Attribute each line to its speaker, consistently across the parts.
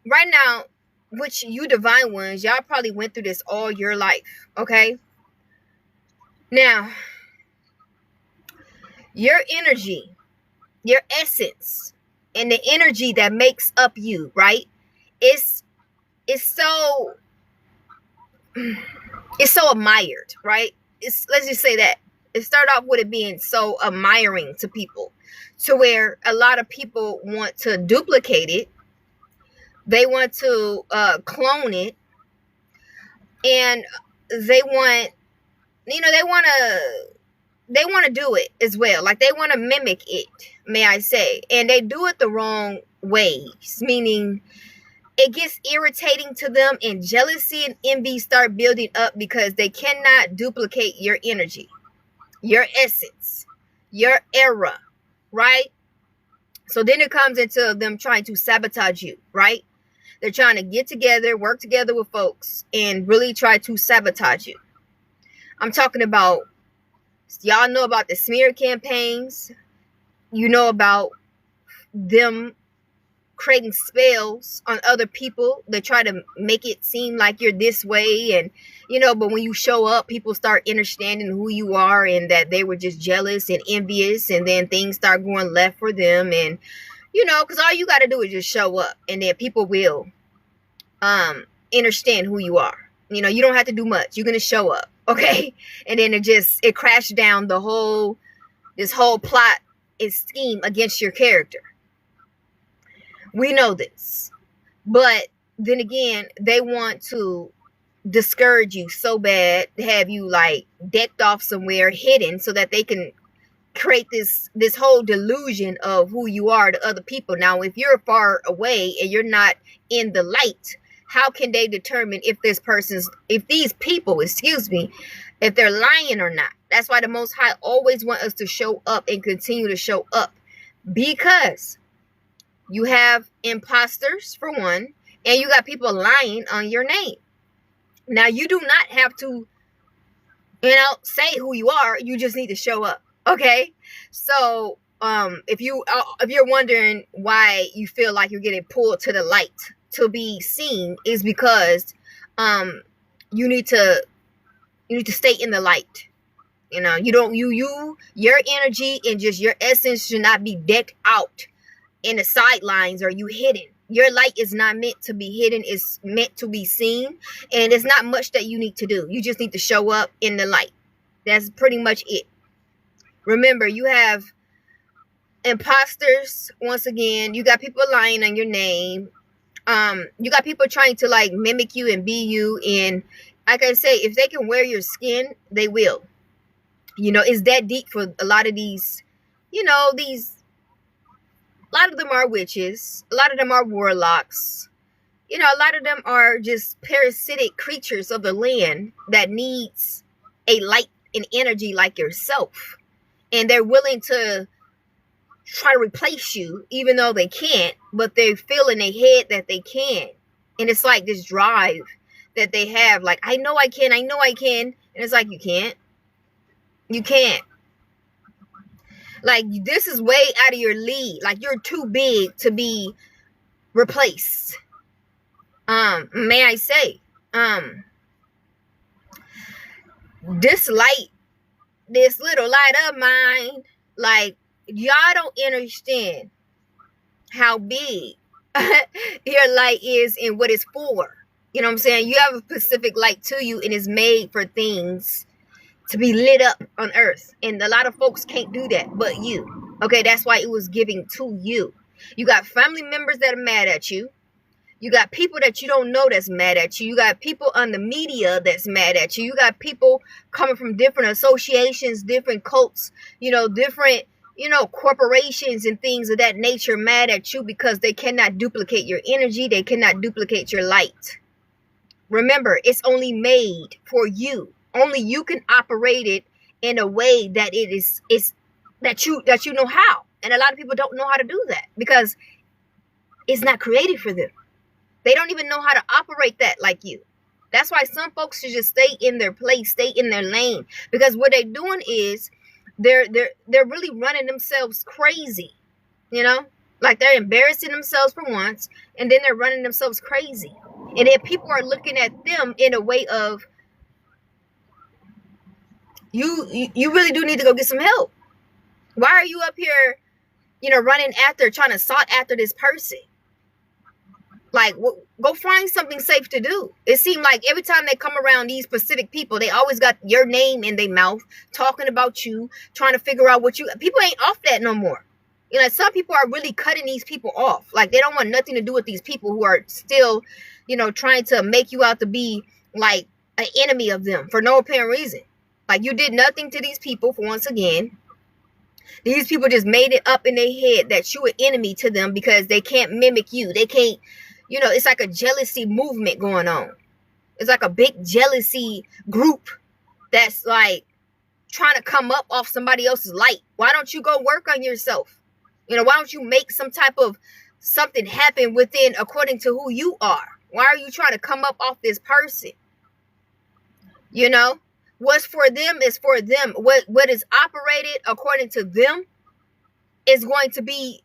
Speaker 1: right now, which you divine ones, y'all probably went through this all your life, okay? Now, your energy, your essence, and the energy that makes up you, right? It's it's so it's so admired, right? It's, let's just say that it started off with it being so admiring to people, to where a lot of people want to duplicate it. They want to clone it, and they want, they want to do it as well. Like, they want to mimic it, may I say, and they do it the wrong ways, meaning it gets irritating to them, and jealousy and envy start building up because they cannot duplicate your energy, your essence, your era, right? So then it comes into them trying to sabotage you, right? They're trying to get together, work together with folks, and really try to sabotage you. I'm talking about, y'all know about the smear campaigns. You know about them creating spells on other people that try to make it seem like you're this way, and but when you show up, people start understanding who you are and that they were just jealous and envious, and then things start going left for them. And because all you got to do is just show up, and then people will understand who you are. You don't have to do much. You're gonna show up, okay? And then it crashed down this whole plot and scheme against your character. We know this. But then again, they want to discourage you so bad, have you like decked off somewhere hidden, so that they can create this whole delusion of who you are to other people. Now, if you're far away and you're not in the light, how can they determine if these people, if they're lying or not? That's why the Most High always want us to show up and continue to show up, because you have imposters, for one, and you got people lying on your name. Now, you do not have to, say who you are. You just need to show up, okay? So, if you're wondering why you feel like you're getting pulled to the light to be seen, is because you need to stay in the light. Your energy and just your essence should not be decked out in the sidelines, or you hidden. Your light is not meant to be hidden. It's meant to be seen. And it's not much that you need to do. You just need to show up in the light. That's pretty much it. Remember, you have imposters. Once again, you got people lying on your name. You got people trying to like mimic you and be you. And like I say, if they can wear your skin, they will. It's that deep for a lot of these, a lot of them are witches. A lot of them are warlocks. A lot of them are just parasitic creatures of the land that needs a light and energy like yourself. And they're willing to try to replace you, even though they can't, but they feel in their head that they can. And it's like this drive that they have, like, I know I can. And it's like, you can't. You can't. Like, this is way out of your league. Like, you're too big to be replaced. May I say, this little light of mine, like, y'all don't understand how big your light is and what it's for. You know what I'm saying? You have a specific light to you, and it's made for things to be lit up on earth. And a lot of folks can't do that but you. Okay, that's why it was giving to you. You got family members that are mad at you. You got people that you don't know that's mad at you. You got people on the media that's mad at you. You got people coming from different associations, different cults, different, corporations and things of that nature mad at you because they cannot duplicate your energy. They cannot duplicate your light. Remember, it's only made for you. Only you can operate it in a way that it's that you know how. And a lot of people don't know how to do that because it's not created for them. They don't even know how to operate that like you. That's why some folks should just stay in their place, stay in their lane. Because what they're doing is they're really running themselves crazy. Like they're embarrassing themselves for once, and then they're running themselves crazy. And then people are looking at them in a way of, you really do need to go get some help. Why are you up here, running after, trying to sought after this person? Like, go find something safe to do. It seemed like every time they come around these specific people, they always got your name in their mouth, talking about you, trying to figure out what you. People ain't off that no more. Some people are really cutting these people off. Like, they don't want nothing to do with these people who are still, trying to make you out to be like an enemy of them for no apparent reason. Like, you did nothing to these people. For once again, these people just made it up in their head that you an enemy to them because they can't mimic you. They can't, it's like a jealousy movement going on. It's like a big jealousy group that's like trying to come up off somebody else's light. Why don't you go work on yourself? Why don't you make some type of something happen within according to who you are? Why are you trying to come up off this person? What's for them is for them. What is operated according to them is going to be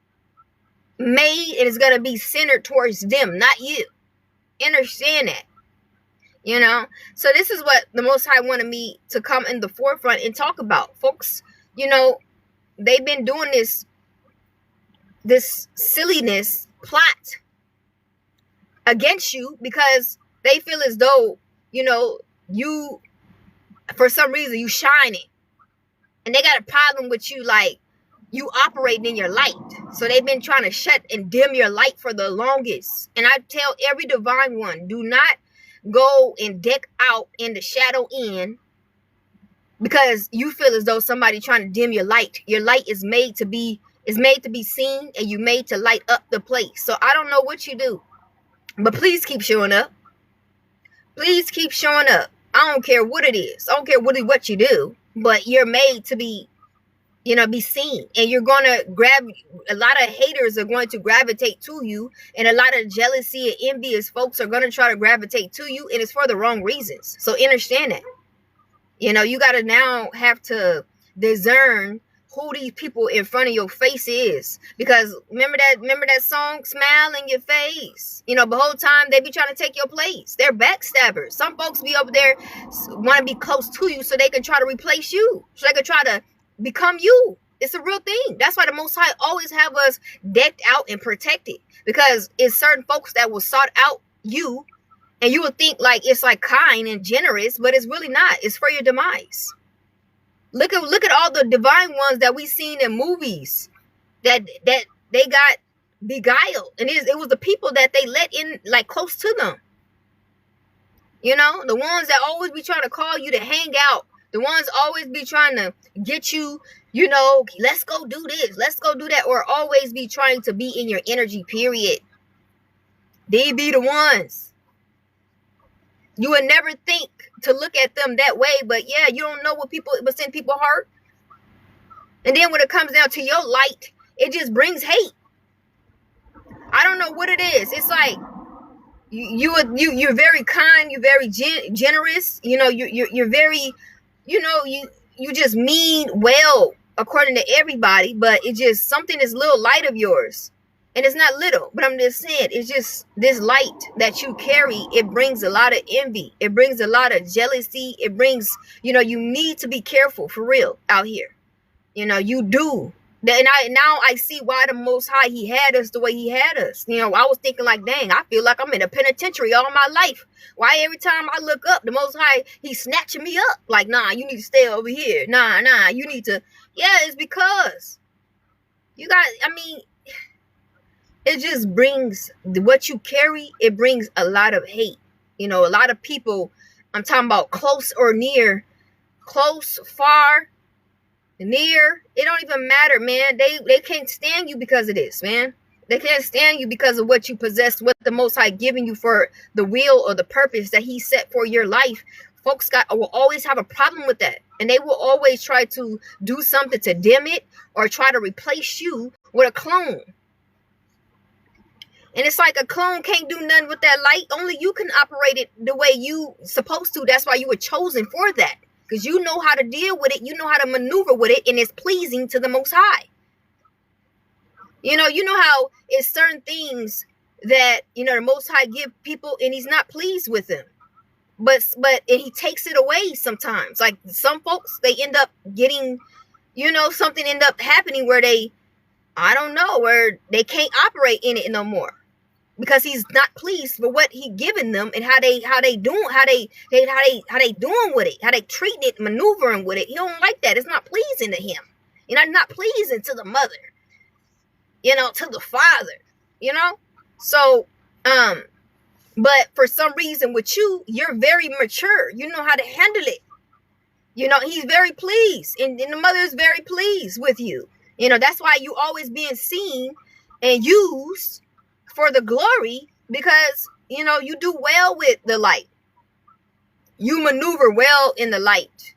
Speaker 1: made, and it's going to be centered towards them, not you. Understand that. So this is what the Most High wanted me to come in the forefront and talk about. Folks, they've been doing this silliness plot against you because they feel as though, you, for some reason, you shining. And they got a problem with you, like, you operating in your light. So they've been trying to shut and dim your light for the longest. And I tell every divine one, do not go and deck out in the shadow end because you feel as though somebody trying to dim your light. Your light is made to be seen, and you made to light up the place. So I don't know what you do, but please keep showing up. Please keep showing up. I don't care what it is. I don't care what you do, but you're made to be, be seen. And you're going to a lot of haters are going to gravitate to you. And a lot of jealousy and envious folks are going to try to gravitate to you. And it's for the wrong reasons. So understand that. You got to now have to discern who these people in front of your face is. Because remember that song, Smile in Your Face? The whole time they be trying to take your place. They're backstabbers. Some folks be over there want to be close to you so they can try to replace you. So they can try to become you. It's a real thing. That's why the Most High always have us decked out and protected. Because it's certain folks that will sort out you, and you would think like it's like kind and generous, but it's really not. It's for your demise. Look at all the divine ones that we seen in movies that they got beguiled, and it was the people that they let in like close to them. The ones that always be trying to call you to hang out, the ones always be trying to get you, let's go do this, let's go do that, or always be trying to be in your energy. Period. They be the ones. You would never think to look at them that way, but yeah, you don't know what's in people's heart. And then when it comes down to your light, it just brings hate. I don't know what it is. It's like you're very kind, you're very generous. You're very, you just mean well according to everybody, but it just something is little light of yours. And it's not little, but I'm just saying, it's just this light that you carry. It brings a lot of envy. It brings a lot of jealousy. It brings, you need to be careful for real out here. You do. And now I see why the Most High, he had us the way he had us. I was thinking like, dang, I feel like I'm in a penitentiary all my life. Why every time I look up, the Most High, he's snatching me up. Like, nah, you need to stay over here. Nah, you need to. Yeah, it's because it just brings what you carry. It brings a lot of hate. A lot of people, I'm talking about close or near, close, far, near. It don't even matter, man. They can't stand you because of this, man. They can't stand you because of what you possess, what the Most High giving you for the will or the purpose that he set for your life. Folks will always have a problem with that. And they will always try to do something to dim it or try to replace you with a clone. And it's like a clone can't do nothing with that light. Only you can operate it the way you supposed to. That's why you were chosen for that. Because you know how to deal with it. You know how to maneuver with it. And it's pleasing to the Most High. You know how it's certain things that, the Most High give people and he's not pleased with them. But and he takes it away sometimes. Like some folks, they end up getting, something end up happening where I don't know, where they can't operate in it no more. Because he's not pleased with what he given them and how they doing with it, how they treating it, maneuvering with it. He don't like that. It's not pleasing to him. Not pleasing to the mother, to the father, So, but for some reason with you're very mature. You know how to handle it. He's very pleased, and the mother is very pleased with you. That's why you always being seen and used for the glory, because you do well with the light. You maneuver well in the light,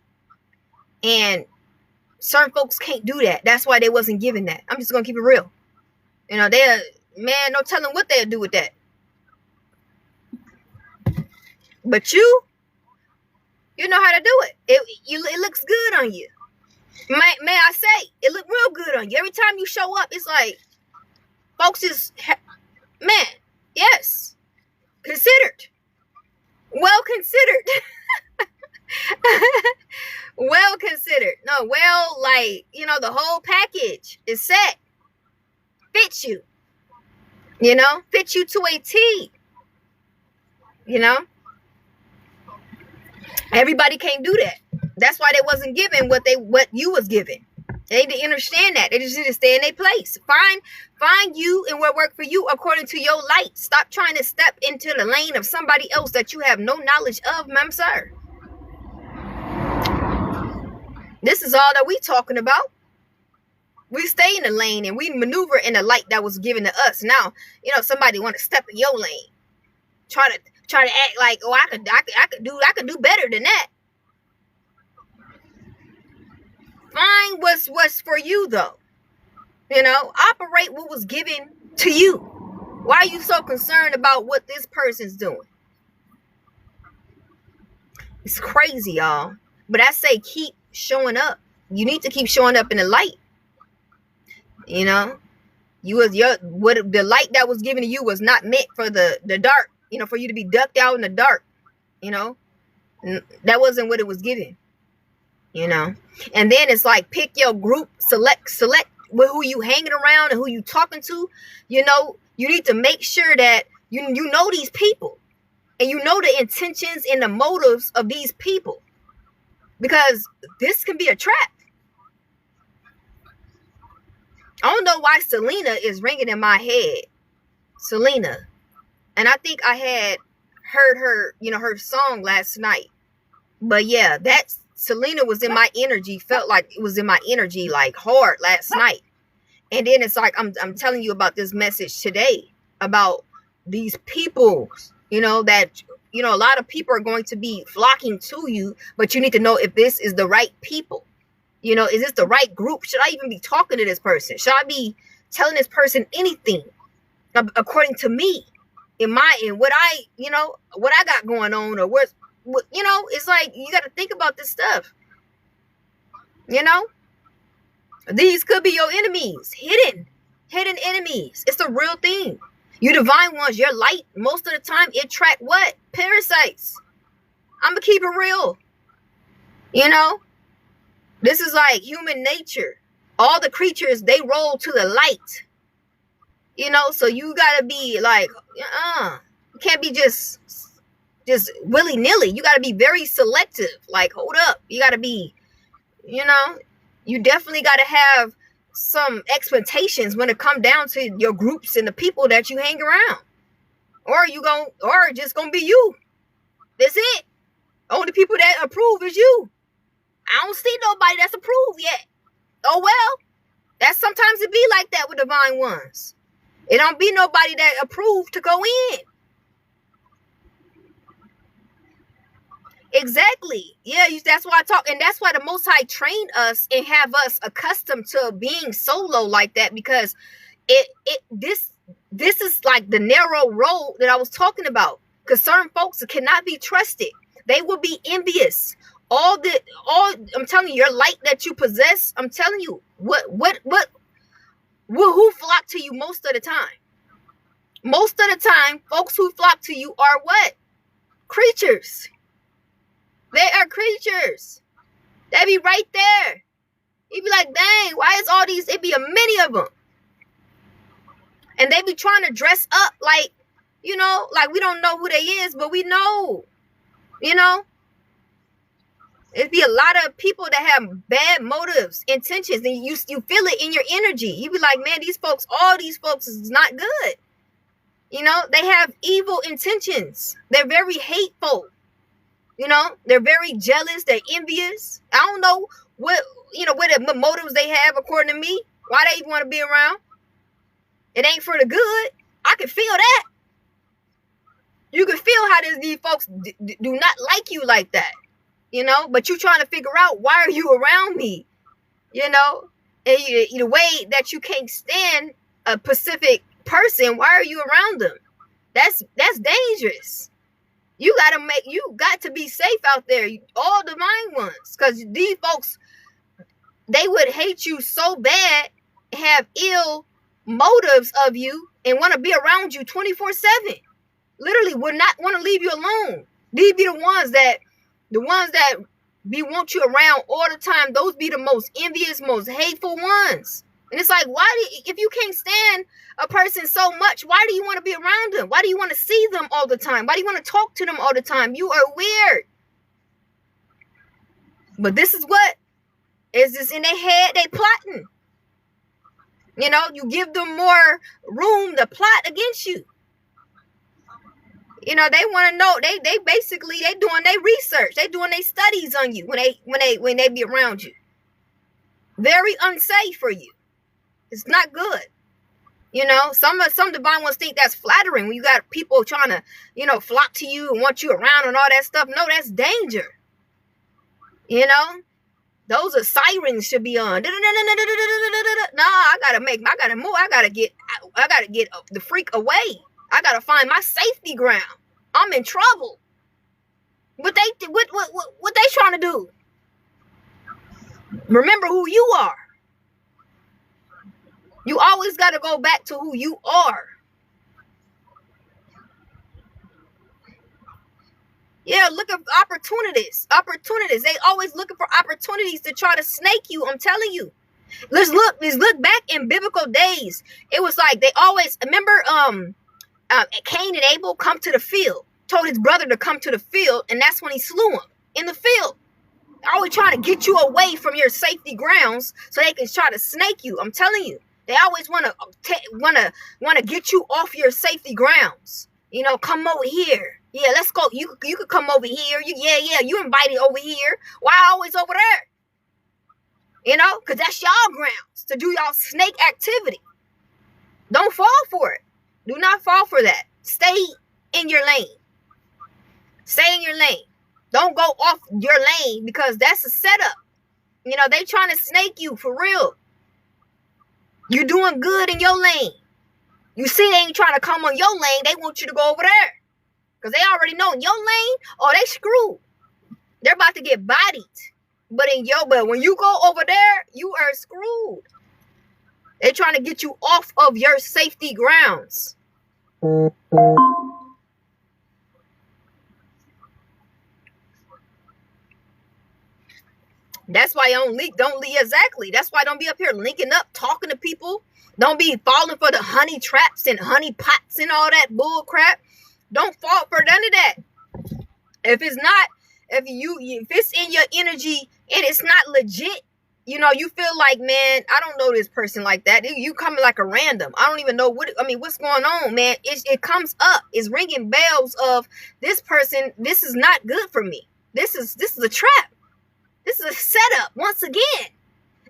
Speaker 1: and certain folks can't do that. That's why they wasn't given that. I'm just gonna keep it real. They're, man, no telling what they'll do with that. But you know how to do it. It looks good on you. May I say, it look real good on you. Every time you show up, it's like folks is, man, yes, considered, well considered. Well considered. No, well, like, the whole package is set. Fits you. Fits you to a T. Everybody can't do that. That's why they wasn't given what you was given. They didn't understand that. They just need to stay in their place. Find you and what work for you according to your light. Stop trying to step into the lane of somebody else that you have no knowledge of, ma'am, sir. This is all that we talking about. We stay in the lane and we maneuver in the light that was given to us. Now, somebody want to step in your lane. Try to act like, oh, I could do better than that. Find what's for you though. Operate what was given to you. Why are you so concerned about what this person's doing? It's crazy, y'all. But I say keep showing up. You need to keep showing up in the light. The light that was given to you was not meant for the dark, for you to be ducked out in the dark. That wasn't what it was given. And then it's like pick your group, select who you hanging around and who you talking to. You need to make sure that you know these people and you know the intentions and the motives of these people, because this can be a trap. I don't know why Selena is ringing in my head. Selena. And I think I had heard her, her song last night. But yeah, that's Selena was in my energy, felt like it was in my energy like hard last night. And then it's like I'm telling you about this message today about these people, that a lot of people are going to be flocking to you, but you need to know if this is the right people. Is this the right group? Should I even be talking to this person? Should I be telling this person anything according to me in what I got going on, or what it's like you got to think about this stuff. These could be your enemies, hidden enemies. It's the real thing. You divine ones, your light, most of the time it attract what? Parasites. I'm gonna keep it real. This is like human nature. All the creatures, they roll to the light. So you gotta be like, you can't be just willy-nilly. You gotta be very selective. Like, hold up. You gotta be, you definitely gotta have some expectations when it come down to your groups and the people that you hang around. Or just gonna be you. That's it. Only people that approve is you. I don't see nobody that's approved yet. Oh well. That's sometimes it be like that with divine ones. It don't be nobody that approved to go in. Exactly. Yeah, that's why I talk, and that's why the Most High trained us and have us accustomed to being solo like that, because this is like the narrow road that I was talking about. Because certain folks cannot be trusted. They will be envious. I'm telling you, your light that you possess, I'm telling you, what Who flock to you most of the time? Most of the time, folks who flock to you are what? Creatures. They are creatures. They be right there. You be like, dang, why is all these, it be a many of them. And they be trying to dress up like, you know, like we don't know who they is, but we know, you know. It'd be a lot of people that have bad motives, intentions, and you feel it in your energy. You be like, man, these folks, all these folks is not good. You know, they have evil intentions. They're very hateful. You know, they're very jealous. They're envious. I don't know what motives they have according to me. Why they even want to be around. It ain't for the good. I can feel that. You can feel how these folks do not like you like that. You know, but you trying to figure out, why are you around me? You know, and the way that you can't stand a specific person, why are you around them? That's dangerous. You got to be safe out there, all divine ones, because these folks, they would hate you so bad, have ill motives of you, and want to be around you 24/7. Literally would not want to leave you alone. These be the ones that want you around all the time. Those be the most envious, most hateful ones. And it's like, if you can't stand a person so much, why do you want to be around them? Why do you want to see them all the time? Why do you want to talk to them all the time? You are weird. But this is what is this in their head. They plotting. You know, you give them more room to plot against you. You know, they want to know. They basically doing their research. They doing their studies on you when they be around you. Very unsafe for you. It's not good. You know, some divine ones think that's flattering when you got people trying to, you know, flock to you and want you around and all that stuff. No, that's danger. You know, those are sirens should be on. Nah, I gotta move. I gotta get the freak away. I gotta find my safety ground. I'm in trouble. What they trying to do? Remember who you are. You always gotta go back to who you are. Yeah, looking for opportunities. They always looking for opportunities to try to snake you. I'm telling you. Let's look back in biblical days. It was like they always remember Cain and Abel come to the field, told his brother to come to the field, and that's when he slew him in the field. They're always trying to get you away from your safety grounds so they can try to snake you. I'm telling you, they always want to get you off your safety grounds. You know, come over here. Yeah, let's go. You could come over here. You invited over here. Why always over there? You know, because that's y'all grounds to do y'all snake activity. Don't fall for it. Do not fall for that. Stay in your lane. Stay in your lane. Don't go off your lane because that's a setup. You know, they trying to snake you for real. You doing good in your lane. You see they ain't trying to come on your lane. They want you to go over there. Because they already know in your lane, oh, they screwed. They're about to get bodied. But when you go over there, you are screwed. They're trying to get you off of your safety grounds. That's why don't leak exactly. That's why don't be up here linking up, talking to people. Don't be falling for the honey traps and honey pots and all that bull crap. Don't fall for none of that. If it's in your energy and it's not legit, you know, you feel like, man, I don't know this person like that. You coming like a random. I don't even know what's going on, man. It comes up. It's ringing bells of this person. This is not good for me. This is a trap. This is a setup once again.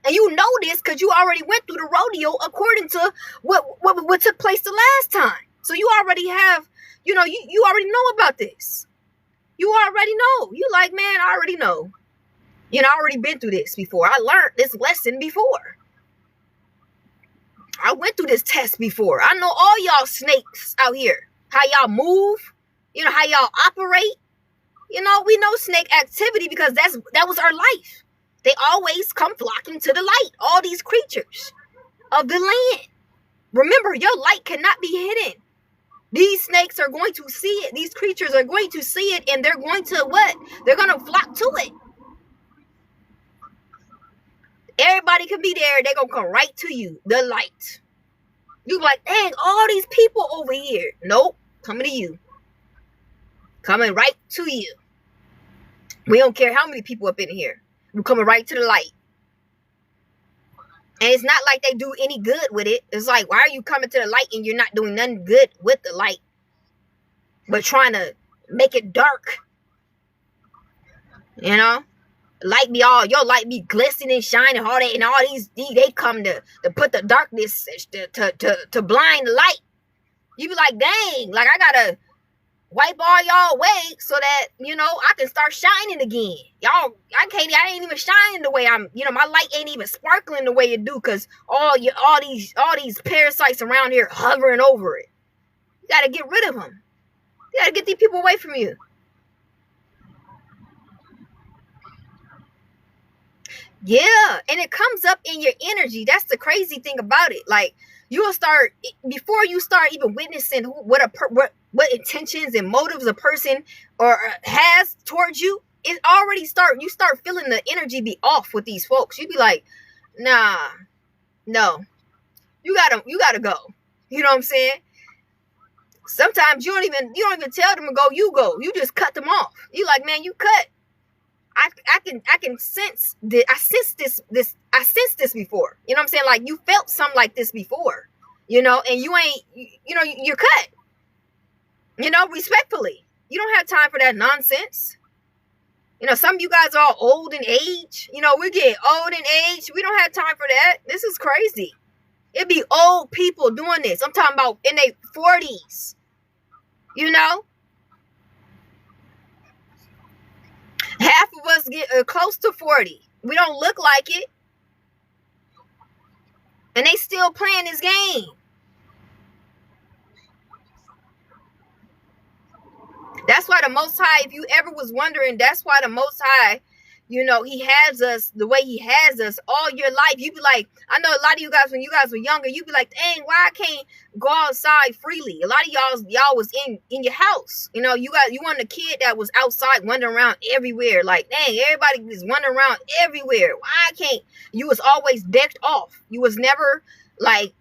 Speaker 1: And you know this because you already went through the rodeo according to what took place the last time. So you already have, you know, you already know about this. You already know. You like, man, I already know. You know, I already been through this before. I learned this lesson before. I went through this test before. I know all y'all snakes out here. How y'all move. You know, how y'all operate. You know, we know snake activity because that was our life. They always come flocking to the light. All these creatures of the land. Remember, your light cannot be hidden. These snakes are going to see it. These creatures are going to see it, and they're going to what? They're going to flock to it. Everybody can be there. They're going to come right to you, the light. You like, dang, all these people over here. Nope, coming to you. Coming right to you. We don't care how many people up in here. We're coming right to the light. And it's not like they do any good with it. It's like, why are you coming to the light and you're not doing nothing good with the light, but trying to make it dark? You know, light be all, your light be glistening, shining, all that, and all these they come to put the darkness to blind the light. You be like, dang, like I gotta wipe all y'all away so that, you know, I can start shining again. Y'all, I ain't even shining the way I'm, you know, my light ain't even sparkling the way it do, because all these parasites around here hovering over it. You gotta get rid of them. You gotta get these people away from you. Yeah, and it comes up in your energy. That's the crazy thing about it. Like, you will start, before you start even witnessing what intentions and motives a person or has towards you, it already you start feeling the energy be off with these folks. You be like, nah, no, you gotta go. You know what I'm saying? Sometimes you don't even tell them to go. You just cut them off. You like, man, you cut. I can sense this. I sensed this before. You know what I'm saying? Like, you felt something like this before, you know, and you ain't, you know, you're cut, you know, respectfully. You don't have time for that nonsense. You know, some of you guys are all old in age. You know, we're getting old in age. We don't have time for that. This is crazy. It be old people doing this. I'm talking about in their 40s, you know. Half of us get close to 40. We don't look like it. And they still playing this game. That's why the Most High, if you ever was wondering, that's why the Most High, you know, he has us the way he has us all your life. You be like, I know a lot of you guys, when you guys were younger, you be like, dang, why I can't go outside freely? A lot of y'all was in your house. You know, you weren't a kid that was outside wandering around everywhere. Like, dang, everybody was wandering around everywhere. Why I can't? You was always decked off. You was never like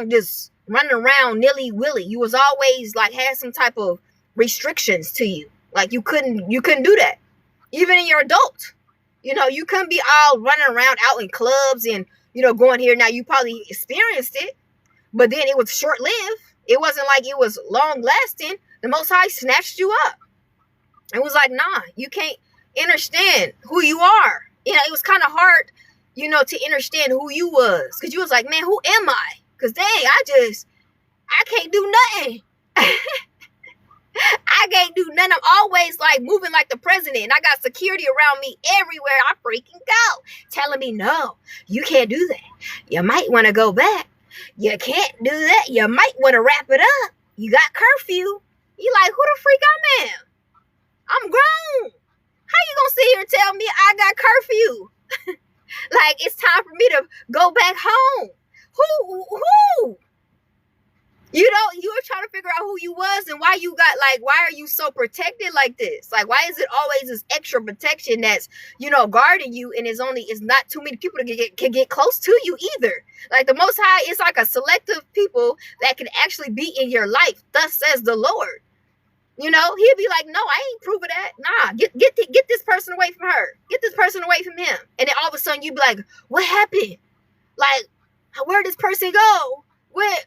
Speaker 1: just running around nilly-willy. You was always like had some type of restrictions to you. Like, you couldn't do that. Even in your adult, you know, you couldn't be all running around out in clubs and, you know, going here. Now, you probably experienced it, but then it was short-lived. It wasn't like it was long-lasting. The Most High snatched you up. It was like, nah, you can't understand who you are. You know, it was kind of hard, you know, to understand who you was, because you was like, man, who am I? Because dang, I can't do nothing. I can't do nothing. I'm always like moving like the president, and I got security around me everywhere I freaking go, telling me, no, you can't do that. You might want to go back. You can't do that. You might want to wrap it up. You got curfew. You like, who the freak I am? I'm grown. How you gonna sit here and tell me I got curfew? Like, it's time for me to go back home. Who? You know, you were trying to figure out who you was and why you got, like, why are you so protected like this? Like, why is it always this extra protection that's, you know, guarding you, and it's not too many people that can get close to you either. Like, the Most High is like a selective people that can actually be in your life. Thus says the Lord. You know, he'll be like, no, I ain't proving that. Nah, get this person away from her. Get this person away from him. And then all of a sudden you be like, what happened? Like, where'd this person go? What?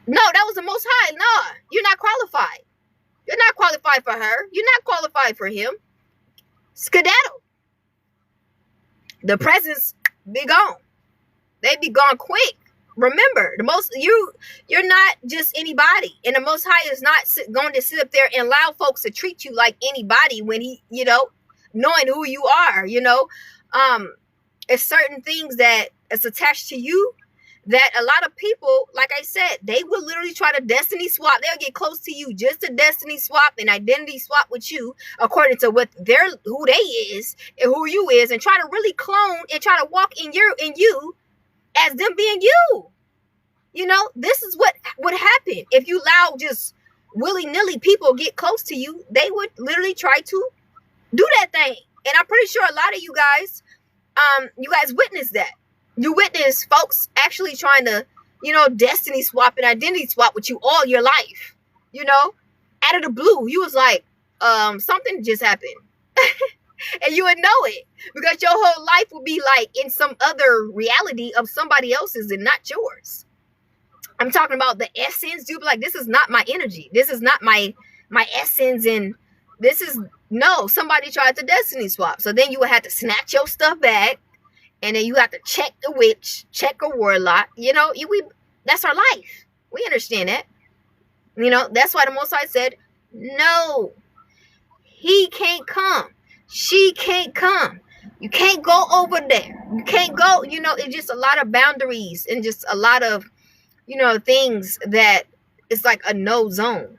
Speaker 1: No, that was the Most High. No, you're not qualified. You're not qualified for her. You're not qualified for him. Skedaddle. The presents be gone. They be gone quick. Remember, you're not just anybody, and the Most High is not going to sit up there and allow folks to treat you like anybody when he, you know, knowing who you are. You know, it's certain things that is attached to you that a lot of people, like I said, they will literally try to destiny swap. They'll get close to you just to destiny swap and identity swap with you according to who they is and who you is, and try to really clone and try to walk in you as them being you. You know, this is what would happen if you allow just willy-nilly people get close to you. They would literally try to do that thing. And I'm pretty sure a lot of you guys witnessed that. You witnessed folks actually trying to, destiny swap and identity swap with you all your life. Out of the blue, you was like, something just happened. And you would know it because your whole life would be like in some other reality of somebody else's and not yours. I'm talking about the essence. You'd be like, this is not my energy. This is not my essence. And this is, no, somebody tried to destiny swap. So then you would have to snatch your stuff back. And then you have to check the witch, check a warlock. That's our life. We understand that. That's why the Most High said, no, he can't come. She can't come. You can't go over there. You can't go. It's just a lot of boundaries and just a lot of, things that it's like a no zone.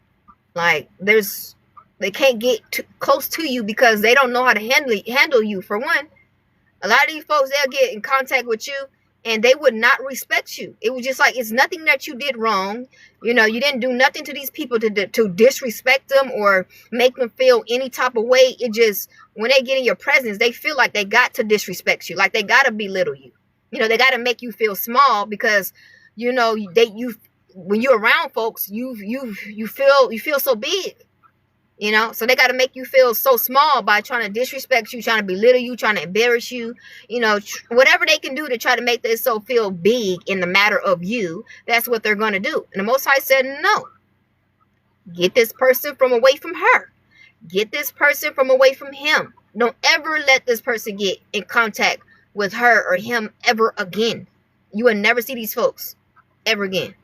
Speaker 1: Like they can't get too close to you because they don't know how to handle you, for one. A lot of these folks, they'll get in contact with you and they would not respect you. It was just like, it's nothing that you did wrong. You didn't do nothing to these people to disrespect them or make them feel any type of way. It just, when they get in your presence, they feel like they got to disrespect you. Like they got to belittle you. They got to make you feel small because, when you're around folks, you feel so big. So they got to make you feel so small by trying to disrespect you, trying to belittle you, trying to embarrass you, whatever they can do to try to make this so feel big in the matter of you. That's what they're going to do. And the Most High said, no, get this person from away from her. Get this person from away from him. Don't ever let this person get in contact with her or him ever again. You will never see these folks ever again.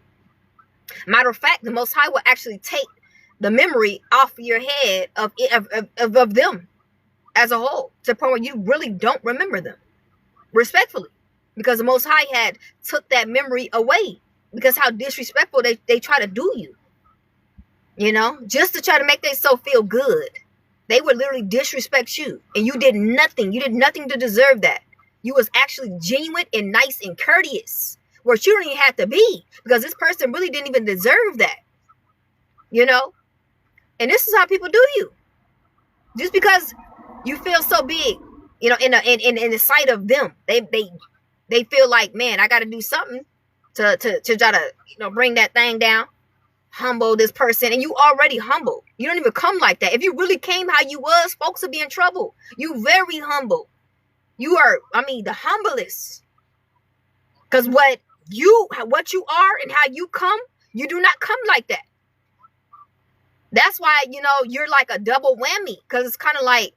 Speaker 1: Matter of fact, the Most High will actually take the memory off your head of them as a whole, to the point where you really don't remember them, respectfully, because the Most High had took that memory away because how disrespectful they try to do you, just to try to make themselves feel good. They would literally disrespect you, and you did nothing. You did nothing to deserve that. You was actually genuine and nice and courteous, where you don't even have to be, because this person really didn't even deserve that. And this is how people do you. Just because you feel so big, in the sight of them, they feel like, man, I got to do something to try to, bring that thing down, humble this person. And you already humble. You don't even come like that. If you really came how you was, folks would be in trouble. You very humble. You are, the humblest. Because what you are and how you come, you do not come like that. That's why, you're like a double whammy, because it's kind of like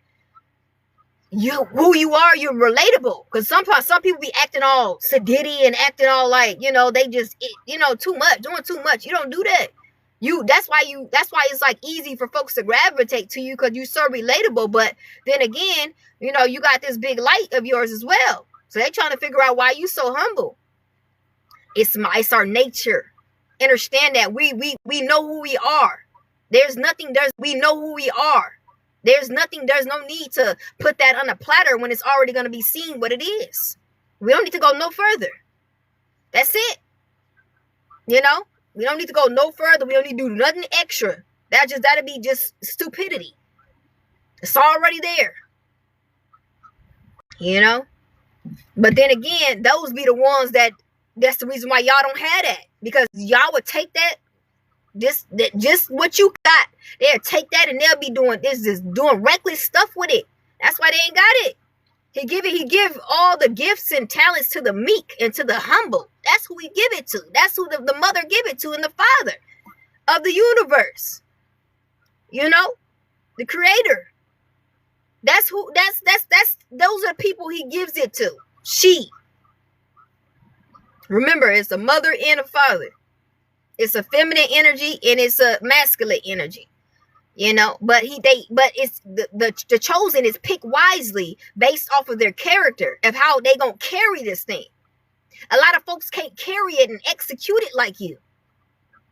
Speaker 1: who you are, you're relatable. Because some people be acting all sedity and acting all like, they just, too much, doing too much. You don't do that. That's why it's like easy for folks to gravitate to you, because you're so relatable. But then again, you got this big light of yours as well. So they're trying to figure out why you so humble. It's our nature. Understand that we know who we are. We know who we are. There's no need to put that on a platter when it's already going to be seen what it is. We don't need to go no further. That's it. We don't need to go no further. We don't need to do nothing extra. That'd be just stupidity. It's already there. But then again, those be the ones that's the reason why y'all don't have that. Because y'all would take that, just what you got, they'll take that and they'll be doing doing reckless stuff with it. That's why they ain't got it. He give all the gifts and talents to the meek and to the humble. That's who he give it to. That's who the mother give it to, and the father of the universe. The creator. That's those are people he gives it to. She. Remember, it's a mother and a father. It's a feminine energy and it's a masculine energy, but it's the chosen is picked wisely based off of their character, of how they gonna carry this thing. A lot of folks can't carry it and execute it like you.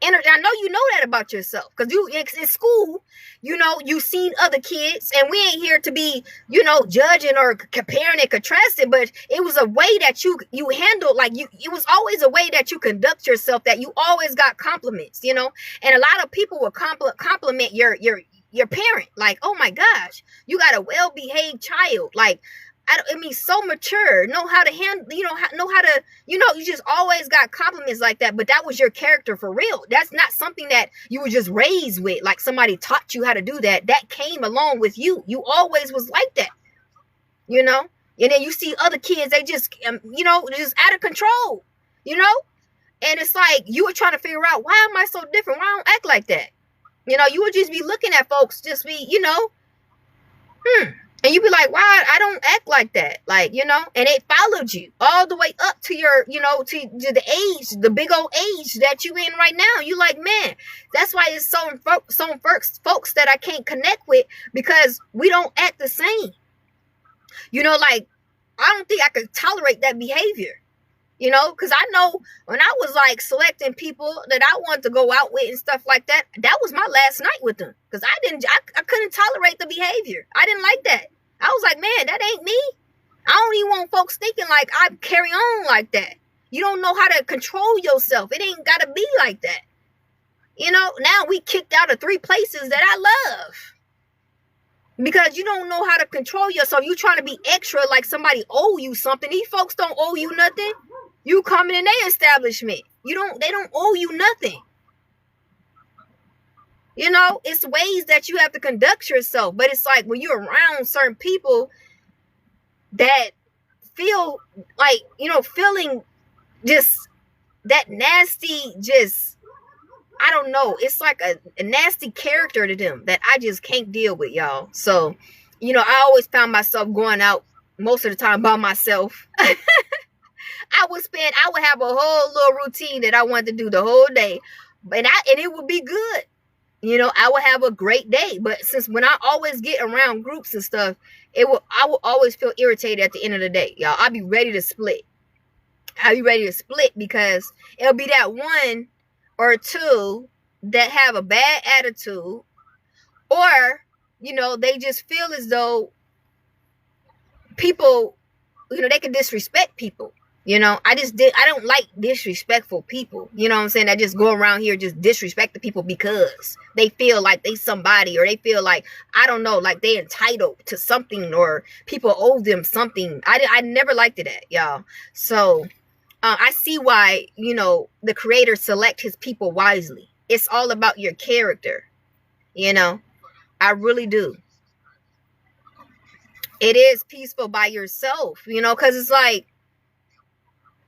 Speaker 1: And I know you know that about yourself, because you in school, you've seen other kids, and we ain't here to be, judging or comparing and contrasting, but it was a way that you handled, like, it was always a way that you conduct yourself, that you always got compliments, and a lot of people will compliment your parent, like, oh my gosh, you got a well-behaved child, like, I mean, so mature, know how to handle, know how to, you just always got compliments like that. But that was your character for real. That's not something that you were just raised with, like somebody taught you how to do that. That came along with you. You always was like that, And then you see other kids, they just, just out of control, And it's like, you were trying to figure out, why am I so different? Why I don't act like that? You would just be looking at folks, just be, And you be like, why I don't act like that? Like, and it followed you all the way up to your, to the age, the big old age that you in right now. You like, man, that's why it's some folks that I can't connect with, because we don't act the same. Like, I don't think I could tolerate that behavior, because I know when I was like selecting people that I wanted to go out with and stuff like that, that was my last night with them, because I couldn't tolerate the behavior. I didn't like that. I was like, man, that ain't me. I don't even want folks thinking like I carry on like that. You don't know how to control yourself. It ain't got to be like that. Now we kicked out of 3 places that I love, because you don't know how to control yourself. You trying to be extra, like somebody owe you something. These folks don't owe you nothing. You coming in their establishment. They don't owe you nothing. It's ways that you have to conduct yourself. But it's like, when you're around certain people that feel like, feeling just that nasty, just, I don't know. It's like a nasty character to them that I just can't deal with, y'all. So, I always found myself going out most of the time by myself. I would have a whole little routine that I wanted to do the whole day, and it would be good. I would have a great day. But since when I always get around groups and stuff, I will always feel irritated at the end of the day, y'all. I'll be ready to split. Because it'll be that one or two that have a bad attitude, or, they just feel as though people, they can disrespect people. I don't like disrespectful people. You know what I'm saying? That just go around here just disrespect the people because they feel like they somebody, or they feel like, I don't know, like they entitled to something, or people owe them something. I never liked that, y'all. So I see why, the creator select his people wisely. It's all about your character. I really do. It is peaceful by yourself, because it's like,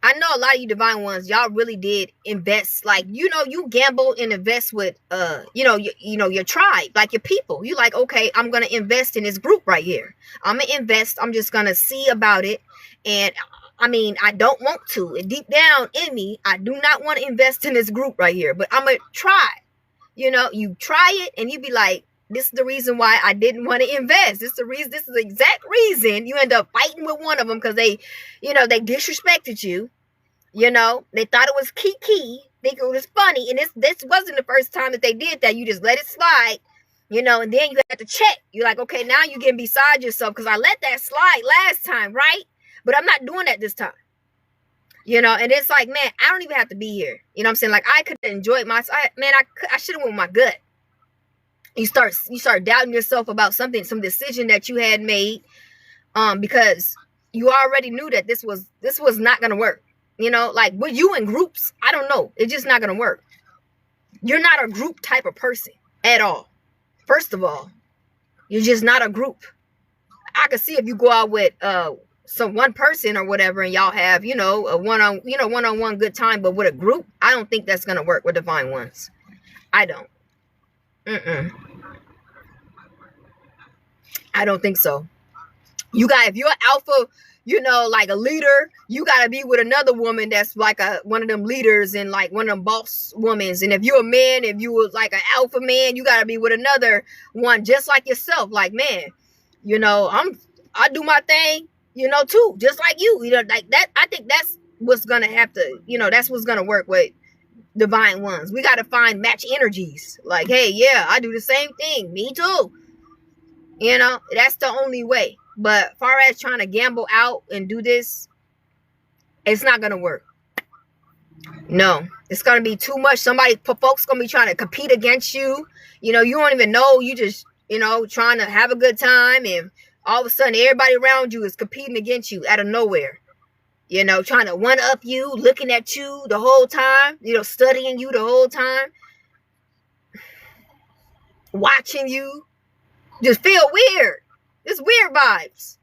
Speaker 1: I know a lot of you divine ones, y'all really did invest, like, you gamble and invest with, your tribe, like your people. You like, okay, I'm going to invest in this group right here. I'm going to invest. I'm just going to see about it. And I mean, I don't want to. And deep down in me, I do not want to invest in this group right here, but I'm going to try. You try it and you be like, this is the reason why I didn't want to invest. This is the exact reason you end up fighting with one of them, because they disrespected you. They thought it was kiki, think it was funny, and this wasn't the first time that they did that. You just let it slide, and then you have to check. You're like, okay, now you're getting beside yourself, because I let that slide last time, right? But I'm not doing that this time. And it's like, man, I don't even have to be here. You know what I'm saying? Like, I could enjoy I should have went with my gut. You start doubting yourself about some decision that you had made, because you already knew that this was not gonna work. Like with you in groups, I don't know, it's just not gonna work. You're not a group type of person at all. First of all, you're just not a group. I could see if you go out with one person or whatever, and y'all have a one-on-one good time, but with a group, I don't think that's gonna work with divine ones. I don't. I don't think so. If you're an alpha, like a leader, you got to be with another woman that's like one of them leaders and like one of them boss women. And if you're a man, if you was like an alpha man, you got to be with another one just like yourself. Like, man, I do my thing, too, just like you, like that. I think that's what's going to have to, that's what's going to work with divine ones. We got to find match energies. Like, hey, yeah, I do the same thing. Me too. You know, that's the only way. But far as trying to gamble out and do this, it's not going to work. No, it's going to be too much. Folks going to be trying to compete against you. You know, you don't even know. You just, you know, trying to have a good time. And all of a sudden, everybody around you is competing against you out of nowhere. You know, trying to one-up you, looking at you the whole time. You know, studying you the whole time. Watching you. Just feel weird. It's weird vibes.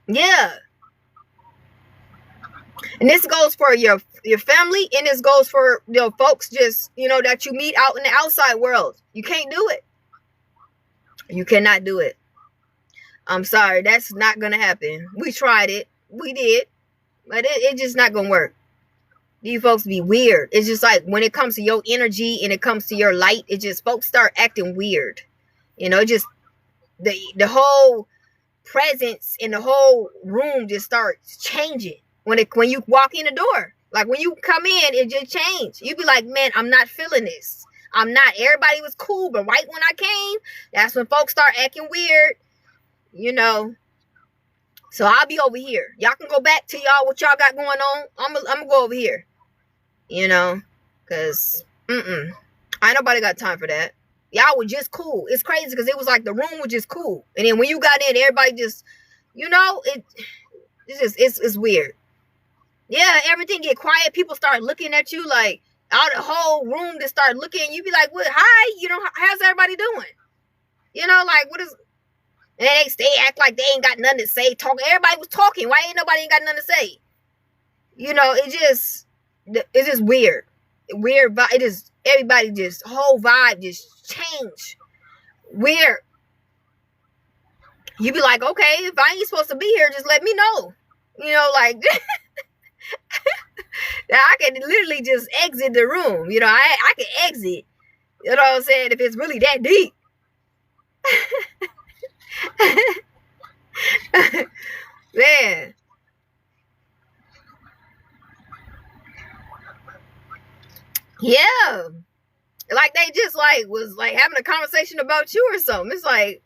Speaker 1: Yeah. And this goes for your family, and this goes for, you know, folks just, you know, that you meet out in the outside world. You can't do it. You cannot do it. I'm sorry. That's not going to happen. We tried it. We did. But it's just not going to work. These folks be weird. It's just like when it comes to your energy and it comes to your light, it just folks start acting weird. You know, just the whole presence in the whole room just starts changing when you walk in the door. Like when you come in, it just changed. You be like, man, I'm not feeling this. I'm not. Everybody was cool, but right when I came, that's when folks start acting weird. You know. So I'll be over here. Y'all can go back to y'all what y'all got going on. I'm gonna go over here. You know, because ain't nobody got time for that. Y'all were just cool. It's crazy because it was like the room was just cool, and then when you got in, everybody just, you know, it's weird. Yeah, everything get quiet. People start looking at you like out the whole room just start looking. You be like, "What? Hi, you know, how's everybody doing?" You know, like what is? And they act like they ain't got nothing to say. Everybody was talking. Why ain't nobody ain't got nothing to say? You know, it's just weird. Weird vibe. It is everybody just whole vibe just change. Weird. You be like, okay, if I ain't supposed to be here, just let me know. You know, like I can literally just exit the room. You know, I can exit. You know what I'm saying? If it's really that deep. Man. Yeah. Like they just like was like having a conversation about you or something. It's like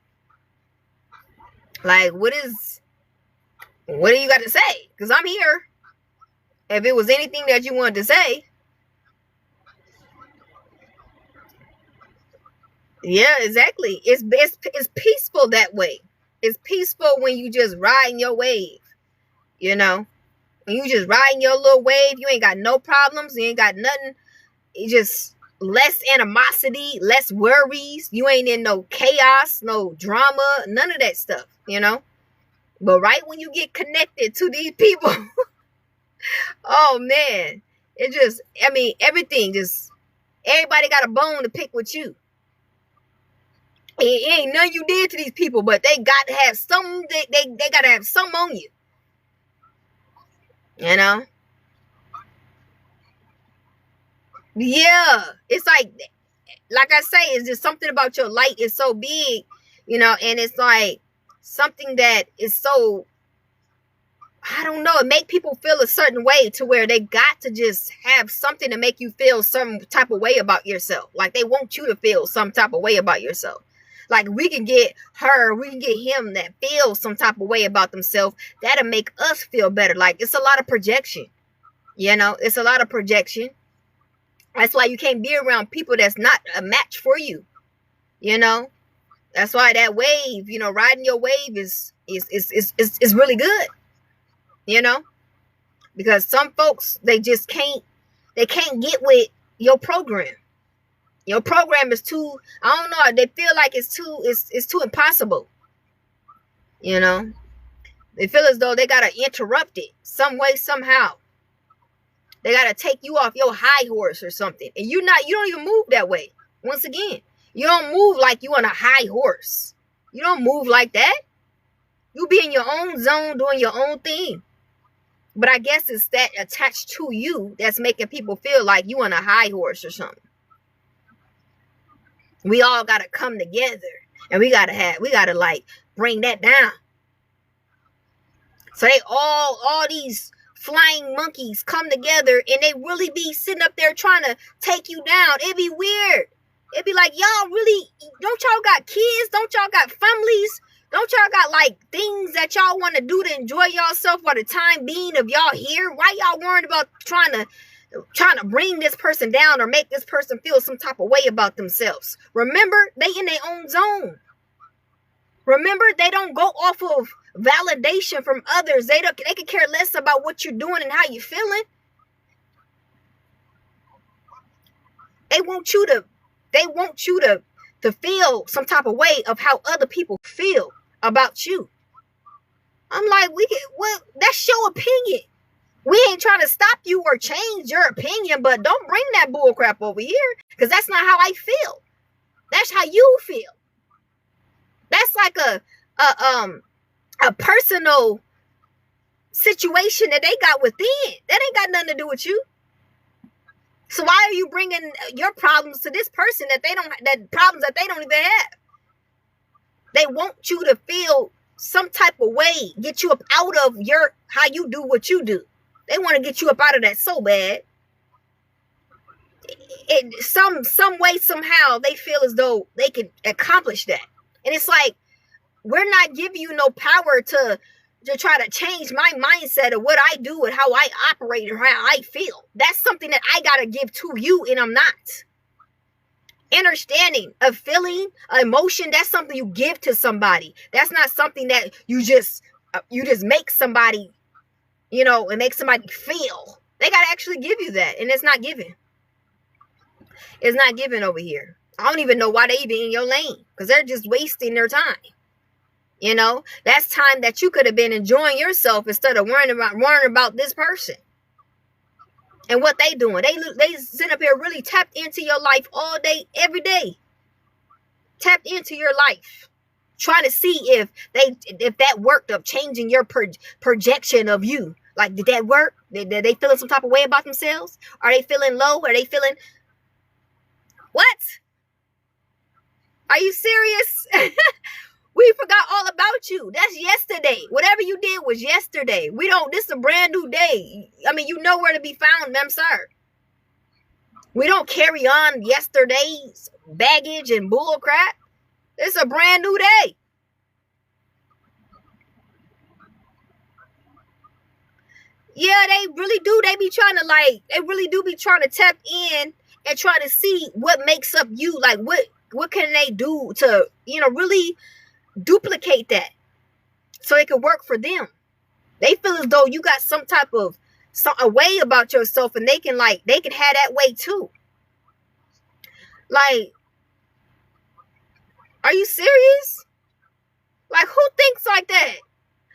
Speaker 1: what do you got to say? Because I'm here. If it was anything that you wanted to say. Yeah, exactly. It's peaceful that way. It's peaceful when you just riding your wave. You know, when you just riding your little wave, you ain't got no problems. You ain't got nothing. It just less animosity, less worries. You ain't in no chaos, no drama, none of that stuff. You know. But right when you get connected to these people, oh man, it just, I mean, everything just, everybody got a bone to pick with you. It ain't nothing you did to these people, but they got to have some, they got to have some on you. You know? Yeah. It's like I say, it's just something about your light is so big, you know, and it's like something that is so, I don't know, it make people feel a certain way to where they got to just have something to make you feel some type of way about yourself. Like they want you to feel some type of way about yourself. Like we can get him that feels some type of way about themselves. That'll make us feel better. Like it's a lot of projection. You know, it's a lot of projection. That's why you can't be around people that's not a match for you. You know, that's why that wave, you know, riding your wave is really good. You know, because some folks, they can't get with your program. Your program is too, I don't know, they feel like it's too impossible. You know, they feel as though they got to interrupt it some way, somehow. They got to take you off your high horse or something. And you don't even move that way. Once again, you don't move like you on a high horse. You don't move like that. You be in your own zone doing your own thing. But I guess it's that attached to you that's making people feel like you on a high horse or something. We all got to come together. And we got to like bring that down. So they all these flying monkeys come together and they really be sitting up there trying to take you down. It'd be weird. It'd be like, y'all really, don't y'all got kids? Don't y'all got families? Don't y'all got like things that y'all want to do to enjoy yourself while the time being of y'all here? Why y'all worried about trying to bring this person down or make this person feel some type of way about themselves? Remember, they in their own zone. Remember, they don't go off of validation from others. They could care less about what you're doing and how you're feeling. They want you to feel some type of way of how other people feel about you. I'm like, well, that's your opinion. We ain't trying to stop you or change your opinion, but don't bring that bull crap over here, because that's not how I feel. That's how you feel. That's like a personal situation that they got within. That ain't got nothing to do with you. So why are you bringing your problems to this person that problems that they don't even have? They want you to feel some type of way, get you up out of how you do what you do. They want to get you up out of that so bad. Some way, somehow, they feel as though they can accomplish that. And it's like, we're not giving you no power to try to change my mindset of what I do and how I operate and how I feel. That's something that I got to give to you, and I'm not. Understanding, a feeling, an emotion, that's something you give to somebody. That's not something that you just make somebody, and make somebody feel. They got to actually give you that, and it's not given. It's not given over here. I don't even know why they even in your lane, because they're just wasting their time. That's time that you could have been enjoying yourself instead of worrying about this person and what they doing. They sit up here really tapped into your life all day, every day. Tapped into your life, trying to see if that worked, of changing your projection of you. Like, did that work? Did they feeling some type of way about themselves? Are they feeling low? Are they feeling what? Are you serious? We forgot all about you. That's yesterday. Whatever you did was yesterday. This is a brand new day. I mean, you know where to be found, ma'am, sir. We don't carry on yesterday's baggage and bull crap. It's a brand new day. Yeah, they really do. They really do be trying to tap in and try to see what makes up you. Like, what can they do to, really duplicate that so it could work for them. They feel as though you got some type of a way about yourself, and they can have that way too. Like, are you serious? Like, who thinks like that?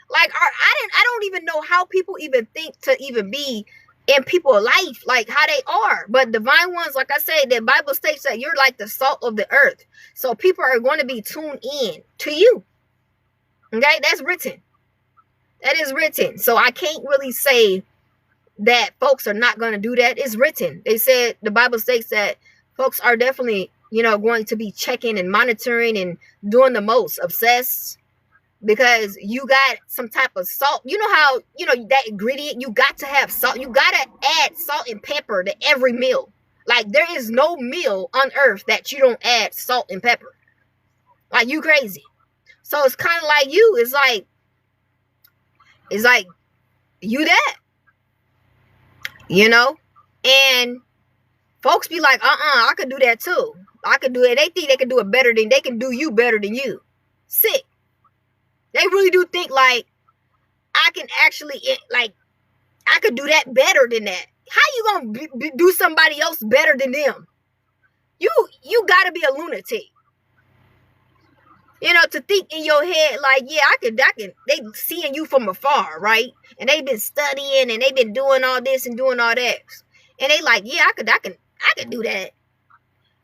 Speaker 1: Like, I don't even know how people even think to even be in people's life, like how they are. But divine ones, like I said, the Bible states that you're like the salt of the earth. So people are going to be tuned in to you. Okay, that's written. That is written. So I can't really say that folks are not going to do that. It's written. They said, the Bible states that folks are definitely, going to be checking and monitoring and doing the most, obsessed, because you got some type of salt. You know how, that ingredient, you got to have salt. You got to add salt and pepper to every meal. Like, there is no meal on earth that you don't add salt and pepper. Like, you crazy. So it's kind of like you. It's like you that, and folks be like, I could do that too. I could do it. They think they can do it better than, they can do you better than you. Sick. They really do think like, I can actually, like, I could do that better than that. How you gonna do somebody else better than them? You gotta be a lunatic. To think in your head like, yeah, I can, they seeing you from afar, right? And they've been studying and they've been doing all this and doing all that. And they like, yeah, I could do that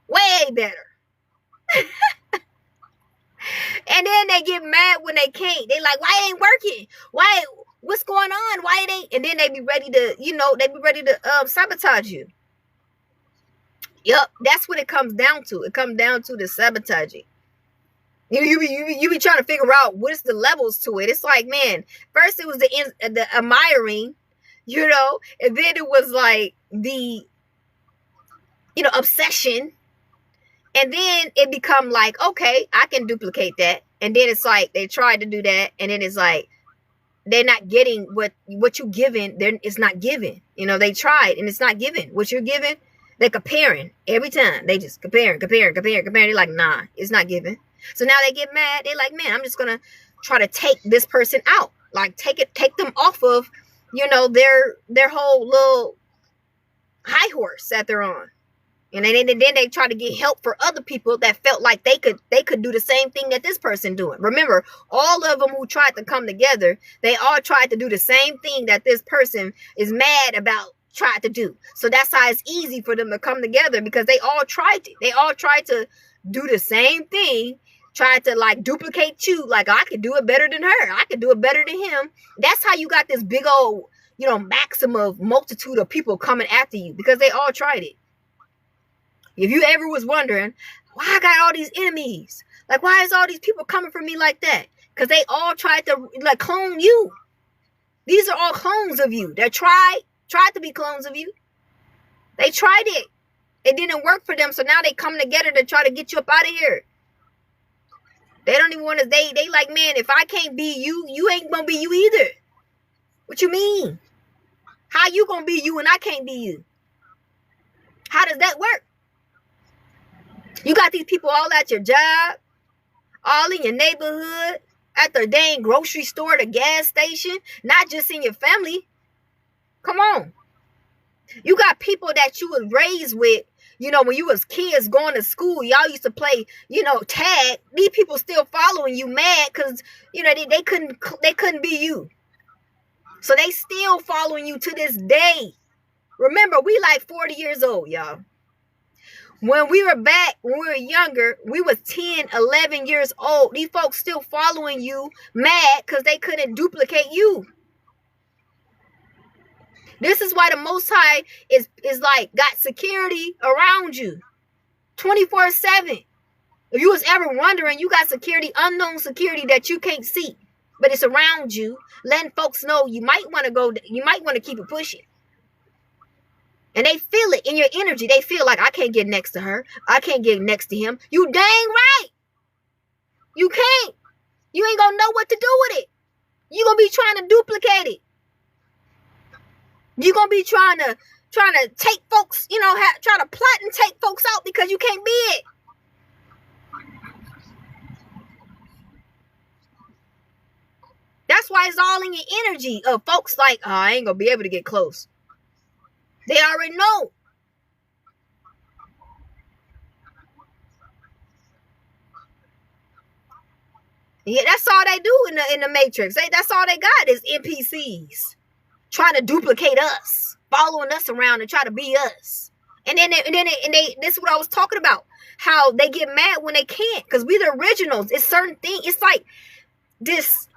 Speaker 1: way better. And then they get mad when they can't. They like, why it ain't working? Why, what's going on? Why it ain't? And then they be ready to, sabotage you. Yep, that's what it comes down to. It comes down to the sabotaging. You be trying to figure out what is the levels to it. It's like, man, first it was the admiring, you know, and then it was like the, obsession. And then it become like, okay, I can duplicate that. And then it's like they tried to do that, and then it's like they're not getting what you giving. It's not given. They tried and it's not given. What you're giving, they're comparing every time. They just comparing. They're like, nah, it's not given. So now they get mad. They're like, man, I'm just gonna try to take this person out. Like take them off of, their whole little high horse that they're on. And then they try to get help for other people that felt like they could do the same thing that this person doing. Remember, all of them who tried to come together, they all tried to do the same thing that this person is mad about tried to do. So that's how it's easy for them to come together, because they all tried it. They all tried to do the same thing, tried to like duplicate you. Like, I could do it better than her. I could do it better than him. That's how you got this big old, maximum multitude of people coming after you, because they all tried it. If you ever was wondering, why I got all these enemies? Like, why is all these people coming for me like that? Because they all tried to like clone you. These are all clones of you that tried to be clones of you. They tried it. It didn't work for them. So now they come together to try to get you up out of here. They don't even want to, they like, man, if I can't be you, you ain't going to be you either. What you mean? How you going to be you and I can't be you? How does that work? You got these people all at your job, all in your neighborhood, at the dang grocery store, the gas station, not just in your family. Come on. You got people that you was raised with, when you was kids going to school, y'all used to play, tag. These people still following you mad because, they couldn't be you. So they still following you to this day. Remember, we like 40 years old, y'all. When we were younger, we was 10, 11 years old. These folks still following you mad because they couldn't duplicate you. This is why the Most High is like got security around you 24/7. If you was ever wondering, you got security, unknown security that you can't see, but it's around you, letting folks know you might want to keep it pushing. And they feel it in your energy. They feel like, I can't get next to her. I can't get next to him. You dang right. You can't. You ain't going to know what to do with it. You're going to be trying to duplicate it. You're going to be trying to take folks, try to plot and take folks out because you can't be it. That's why it's all in your energy of folks like, oh, I ain't going to be able to get close. They already know. Yeah, that's all they do in the Matrix. That's all they got is NPCs trying to duplicate us, following us around and try to be us. And then they this is what I was talking about. How they get mad when they can't, because we the originals. It's certain thing. It's like this.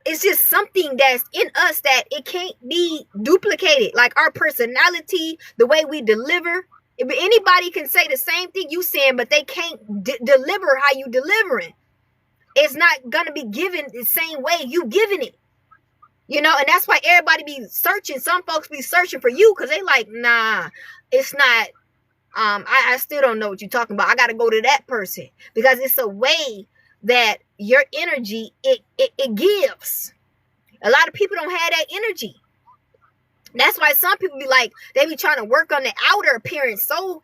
Speaker 1: It's just something that's in us that it can't be duplicated. Like our personality, the way we deliver. If anybody can say the same thing you saying, but they can't deliver how you delivering. It's not going to be given the same way you giving it. And that's why everybody be searching. Some folks be searching for you because they like, nah, it's not. I still don't know what you're talking about. I got to go to that person because it's a way that your energy, it gives. A lot of people don't have that energy. That's why some people be like, they be trying to work on the outer appearance so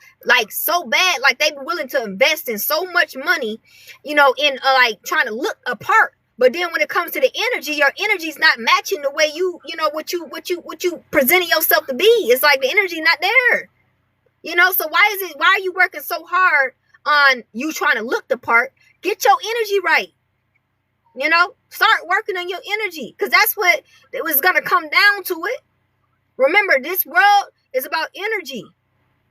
Speaker 1: bad, like they be willing to invest in so much money, in like trying to look apart. But then when it comes to the energy, your energy's not matching the way what you presenting yourself to be. It's like the energy not there. So why are you working so hard on you trying to look the part? Get your energy right. Start working on your energy, because that's what it was going to come down to it. Remember, this world is about energy.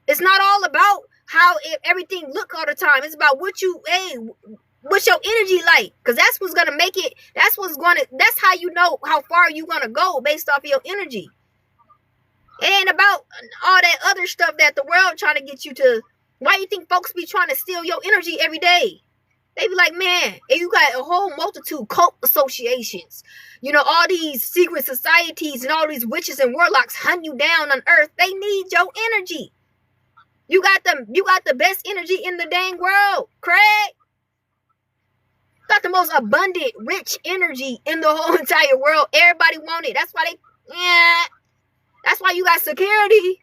Speaker 1: It's not all about how everything look all the time. It's about what's your energy like, because that's what's going to make it. That's how you know how far you going to go based off your energy. It ain't about all that other stuff that the world trying to get you to. Why you think folks be trying to steal your energy every day? They be like, man, and you got a whole multitude cult associations, all these secret societies and all these witches and warlocks hunt you down on earth. They need your energy. You got the best energy in the dang world, Craig. Got the most abundant, rich energy in the whole entire world. Everybody want it. That's why that's why you got security.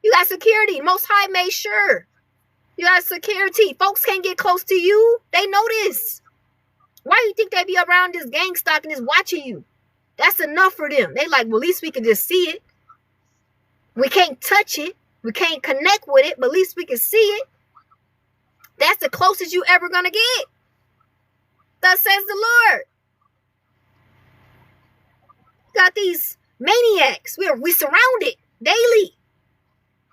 Speaker 1: You got security. Most High made sure. You got security. Folks can't get close to you. They know this. Why do you think they be around this gang stock and just watching you? That's enough for them. They like, well, at least we can just see it. We can't touch it. We can't connect with it, but at least we can see it. That's the closest you ever gonna get. Thus says the Lord. Got these maniacs. We surrounded daily.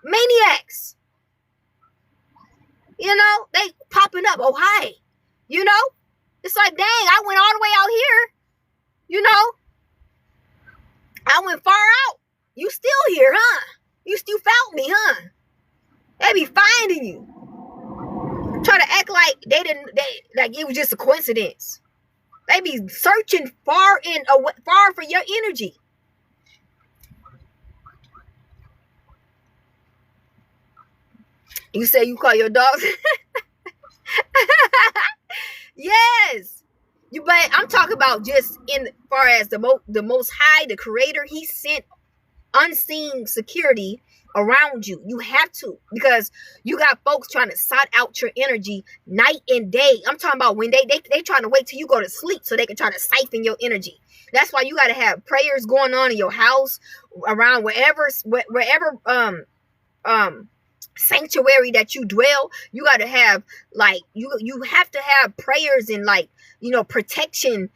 Speaker 1: Maniacs. They popping up. Oh, hi. It's like, dang, I went all the way out here. I went far out. You still here, huh? You still found me, huh? They be finding you. Try to act like like it was just a coincidence. They be searching far for your energy. You say you call your dogs? Yes. But I'm talking about just in far as the Most High, the Creator, He sent unseen security around you. You have to, because you got folks trying to sort out your energy night and day. I'm talking about when they trying to wait till you go to sleep so they can try to siphon your energy. That's why you got to have prayers going on in your house, around wherever sanctuary that you dwell. You got to have you have to have prayers and protection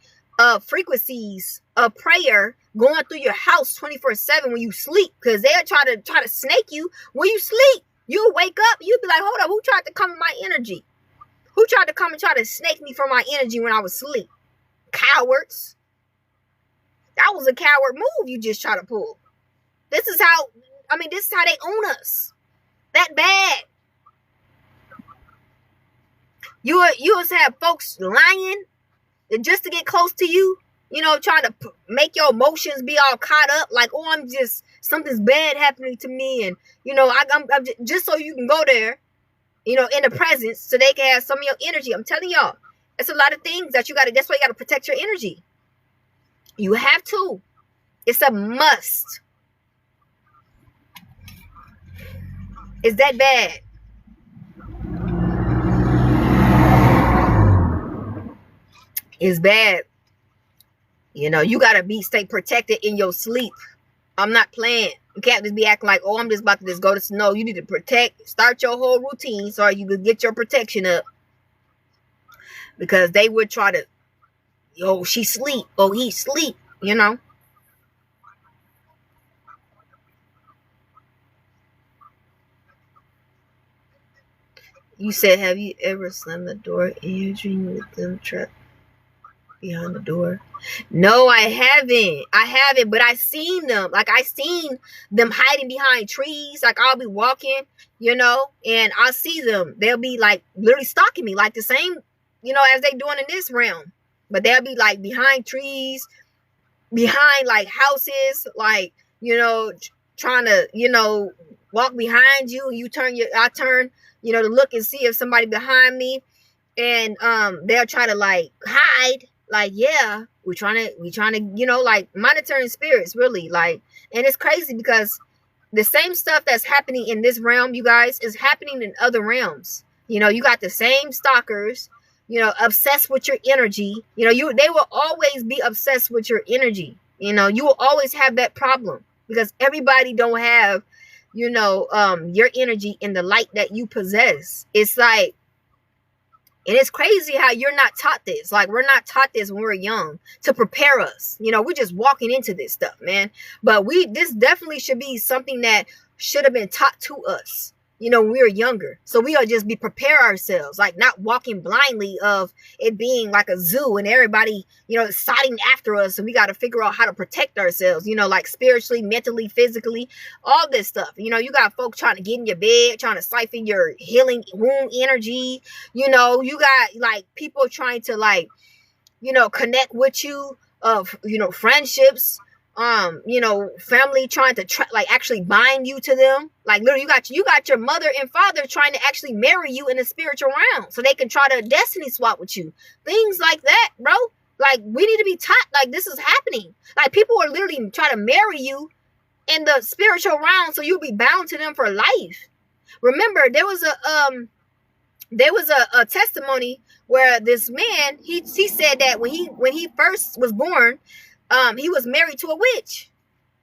Speaker 1: frequencies of prayer going through your house 24/7 when you sleep, because they'll try to snake you when you sleep. You'll wake up, you'll be like, hold up, who tried to come in my energy? Who tried to come and try to snake me from my energy when I was asleep? Cowards. That was a coward move you just try to pull. This is how they own us. That bad. You have folks lying just to get close to you, trying to make your emotions be all caught up, like, oh, something's bad happening to me, and I'm just so you can go there, in the presence, so they can have some of your energy. I'm telling y'all, it's a lot of things that that's why you got to protect your energy. You have to. It's a must. It's that bad. It's bad. You gotta stay protected in your sleep. I'm not playing. You can't just be acting like, oh, I'm just about to just go to snow. You need to start your whole routine so you can get your protection up. Because they would try to, oh, she sleep. Oh, he sleep. You said, have you ever slammed the door in your dream with them trapped behind the door? No, I haven't, but I seen them. Like, I seen them hiding behind trees. Like, I'll be walking, and I'll see them. They'll be like literally stalking me, like the same, as they doing in this realm. But they'll be like behind trees, behind like houses, like, trying to, walk behind you. I turn, to look and see if somebody behind me, and they'll try to like hide. Like, yeah, we trying to, like monitoring spirits, really. Like, and it's crazy because the same stuff that's happening in this realm, you guys, is happening in other realms. You got the same stalkers, obsessed with your energy. They will always be obsessed with your energy. You will always have that problem because everybody don't have, your energy in the light that you possess. It's like, and it's crazy how you're not taught this. Like, we're not taught this when we're young to prepare us. We're just walking into this stuff, man. But this definitely should be something that should have been taught to us. when we were younger. So we ought just be prepare ourselves, like not walking blindly of it being like a zoo and everybody, siding after us. And we got to figure out how to protect ourselves, like spiritually, mentally, physically, all this stuff. You got folks trying to get in your bed, trying to siphon your healing wound energy. You got like people trying to like, connect with you of, friendships, family trying to like actually bind you to them. Like literally you got your mother and father trying to actually marry you in the spiritual realm so they can try to destiny swap with you. Things like that, bro. Like we need to be taught like this is happening. Like people are literally trying to marry you in the spiritual realm so you'll be bound to them for life. Remember, there was a testimony where this man, he said that when he first was born, he was married to a witch.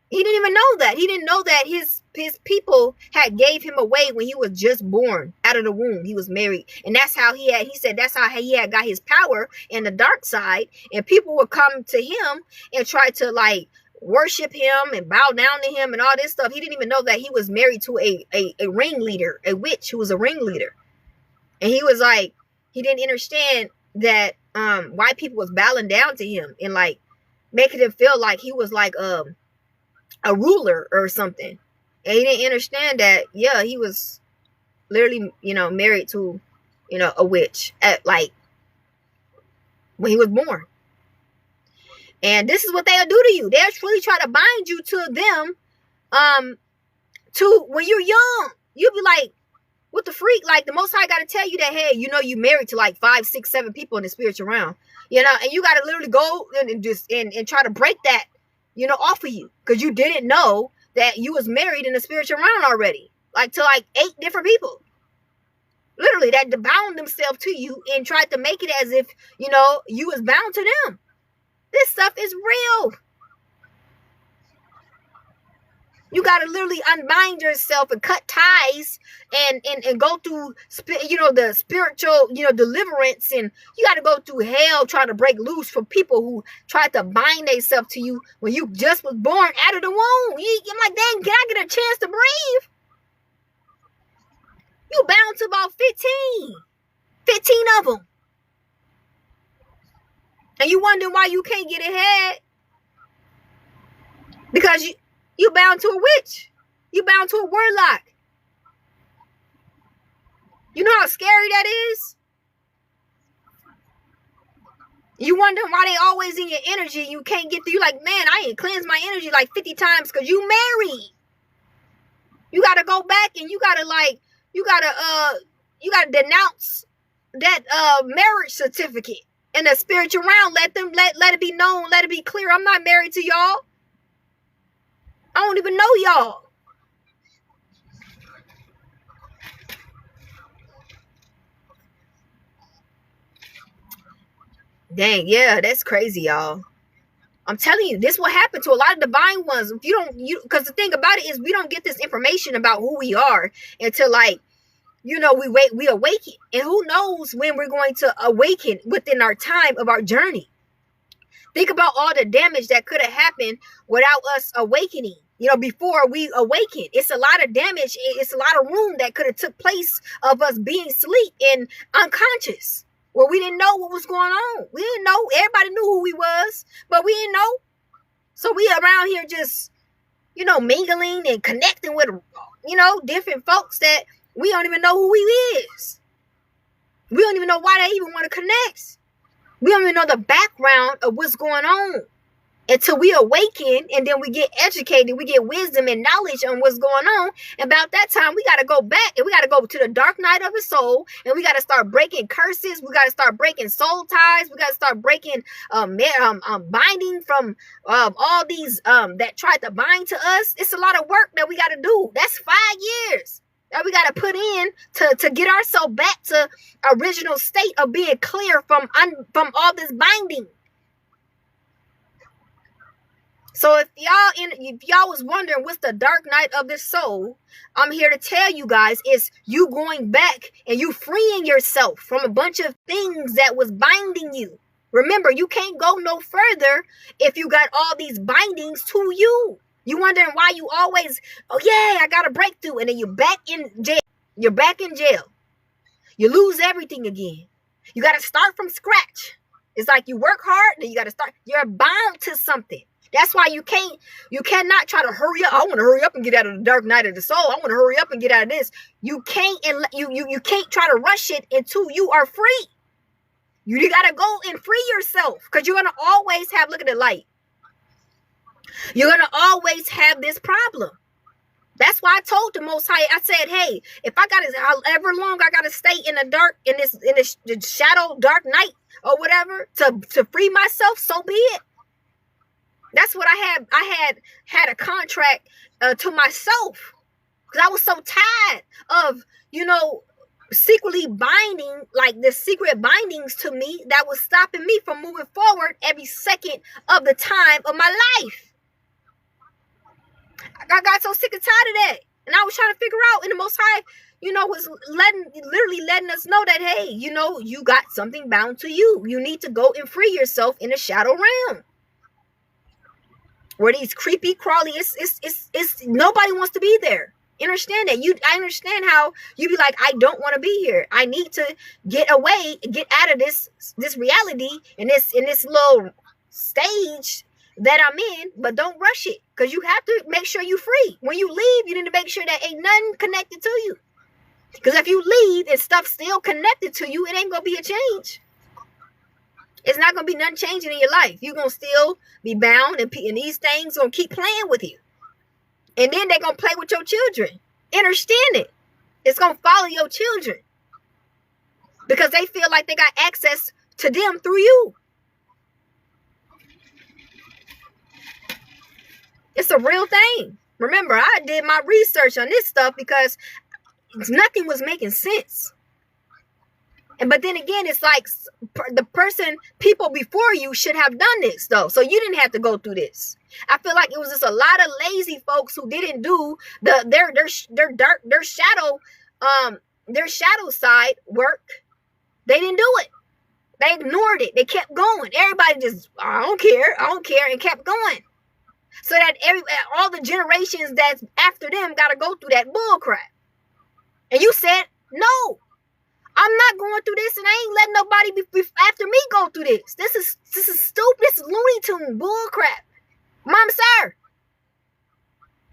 Speaker 1: He didn't even know that. He didn't know that his people had gave him away when he was just born out of the womb. He was married. And that's how he said that's how he had got his power in the dark side. And people would come to him and try to like worship him and bow down to him and all this stuff. He didn't even know that he was married to a ringleader, a witch who was a ringleader. And he was like, he didn't understand that why people was bowing down to him and like making him feel like he was like a ruler or something. And he didn't understand that, yeah, he was literally, married to, a witch at like when he was born. And this is what they'll do to you. They'll really try to bind you to them to when you're young. You'll be like, what the freak? Like the Most High got to tell you that, hey, you married to like 5, 6, 7 people in the spiritual realm, and you got to literally go and just and try to break that, off of you because you didn't know that you was married in the spiritual realm already, like to like 8 different people, literally that bound themselves to you and tried to make it as if you was bound to them. This stuff is real. You got to literally unbind yourself and cut ties and go through, the spiritual, deliverance. And you got to go through hell trying to break loose from people who tried to bind themselves to you when you just was born out of the womb. I'm like, dang, can I get a chance to breathe? You bound to about 15 of them. And you wonder why you can't get ahead. Because you bound to a witch. You bound to a warlock. You know how scary that is? You wonder why they always in your energy. You can't get through. You like, man, I ain't cleansed my energy like 50 times because you married. You got to go back and you got to denounce that marriage certificate in the spiritual realm. Let it be known. Let it be clear. I'm not married to y'all. I don't even know y'all. Dang, yeah, that's crazy, y'all. I'm telling you, this will happen to a lot of divine ones. If because the thing about it is we don't get this information about who we are until like, we awaken. And who knows when we're going to awaken within our time of our journey. Think about all the damage that could have happened without us awakening. Before we awaken, it's a lot of damage. It's a lot of room that could have took place of us being asleep and unconscious, where we didn't know what was going on. We didn't know. Everybody knew who we was, but we didn't know. So we around here just, mingling and connecting with, different folks that we don't even know who we is. We don't even know why they even want to connect. We don't even know the background of what's going on. Until we awaken and then we get educated, we get wisdom and knowledge on what's going on. And about that time, we got to go back and we got to go to the dark night of the soul. And we got to start breaking curses. We got to start breaking soul ties. We got to start breaking binding from all these that tried to bind to us. It's a lot of work that we got to do. That's 5 years that we got to put in to get ourselves back to original state of being clear from all this binding. So if y'all was wondering what's the dark night of the soul, I'm here to tell you guys it's you going back and you freeing yourself from a bunch of things that was binding you. Remember, you can't go no further if you got all these bindings to you. You wondering why you always, oh yeah, I got a breakthrough, and then you back in jail. You're back in jail. You lose everything again. You got to start from scratch. It's like you work hard, then you got to start. You're bound to something. That's why you cannot try to hurry up. I want to hurry up and get out of the dark night of the soul. I want to hurry up and get out of this. You can't, and you can't try to rush it until you are free. You got to go and free yourself, because you're going to always have, look at the light. You're going to always have this problem. That's why I told the Most High, I said, hey, if I got to, however long I got to stay in the dark, in this shadow, dark night or whatever, to free myself, so be it. That's what I had a contract to myself, because I was so tired of, secretly binding, like the secret bindings to me that was stopping me from moving forward every second of the time of my life. I got so sick and tired of that. And I was trying to figure out, and the Most High, was literally letting us know that, hey, you got something bound to you. You need to go and free yourself in the shadow realm. Where these creepy crawly, it's nobody wants to be there. Understand that. I understand how you be like, I don't want to be here. I need to get away, get out of this reality in this little stage that I'm in, but don't rush it, because you have to make sure you're free. When you leave, you need to make sure that ain't nothing connected to you. Because if you leave and stuff still connected to you, it ain't gonna be a change. It's not going to be nothing changing in your life. You're going to still be bound, and these things going to keep playing with you. And then they're going to play with your children. Understand it. It's going to follow your children, because they feel like they got access to them through you. It's a real thing. Remember, I did my research on this stuff because nothing was making sense. But then again, it's like people before you should have done this, though. So you didn't have to go through this. I feel like it was just a lot of lazy folks who didn't do their shadow side work. They didn't do it. They ignored it. They kept going. Everybody just, I don't care, and kept going. So that all the generations that's after them got to go through that bull crap. And you said, no. I'm not going through this, and I ain't letting nobody after me go through this. This is stupid. This is Looney Tune bull crap. Mom, sir,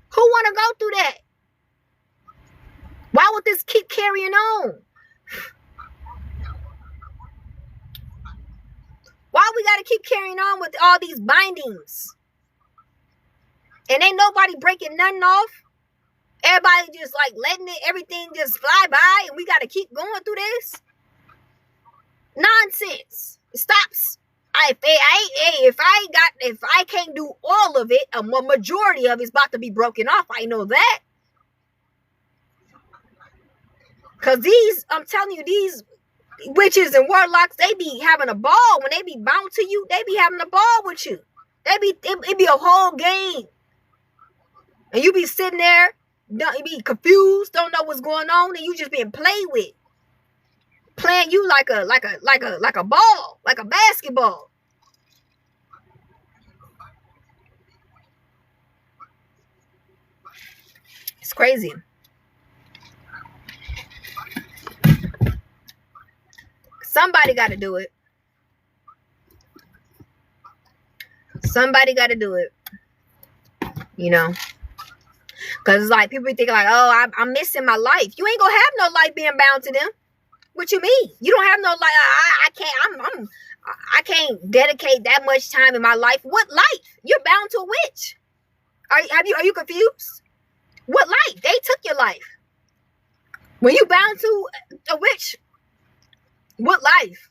Speaker 1: who want to go through that? Why would this keep carrying on? Why we got to keep carrying on with all these bindings? And ain't nobody breaking nothing off. Everybody just like letting everything just fly by, and we got to keep going through this nonsense. It stops. If I can't do all of it, a majority of it's about to be broken off. I know that, because I'm telling you, these witches and warlocks, they be having a ball when they be bound to you. They be having a ball with you. It be a whole game, and you be sitting there. You be confused, don't know what's going on, and you just being played with, playing you like a ball, like a basketball. It's crazy. Somebody got to do it. Somebody got to do it. Because it's like people be thinking like, oh, I'm missing my life. You ain't gonna have no life being bound to them. What you mean? You don't have no life. I can't dedicate that much time in my life. What life? You're bound to a witch. Are you confused? What life? They took your life. When you bound to a witch, what life?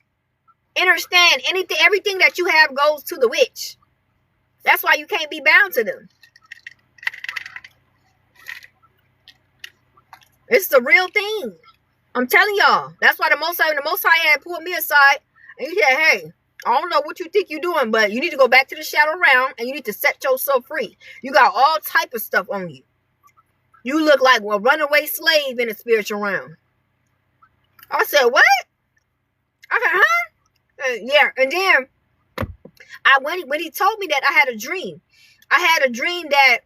Speaker 1: Understand, everything that you have goes to the witch. That's why you can't be bound to them. It's the real thing. I'm telling y'all. That's why the Most High had pulled me aside, and he said, hey, I don't know what you think you're doing, but you need to go back to the shadow realm, and you need to set yourself free. You got all type of stuff on you. You look like a runaway slave in the spiritual realm. I said, what? I said, huh? Yeah. And then when he told me that, I had a dream. I had a dream that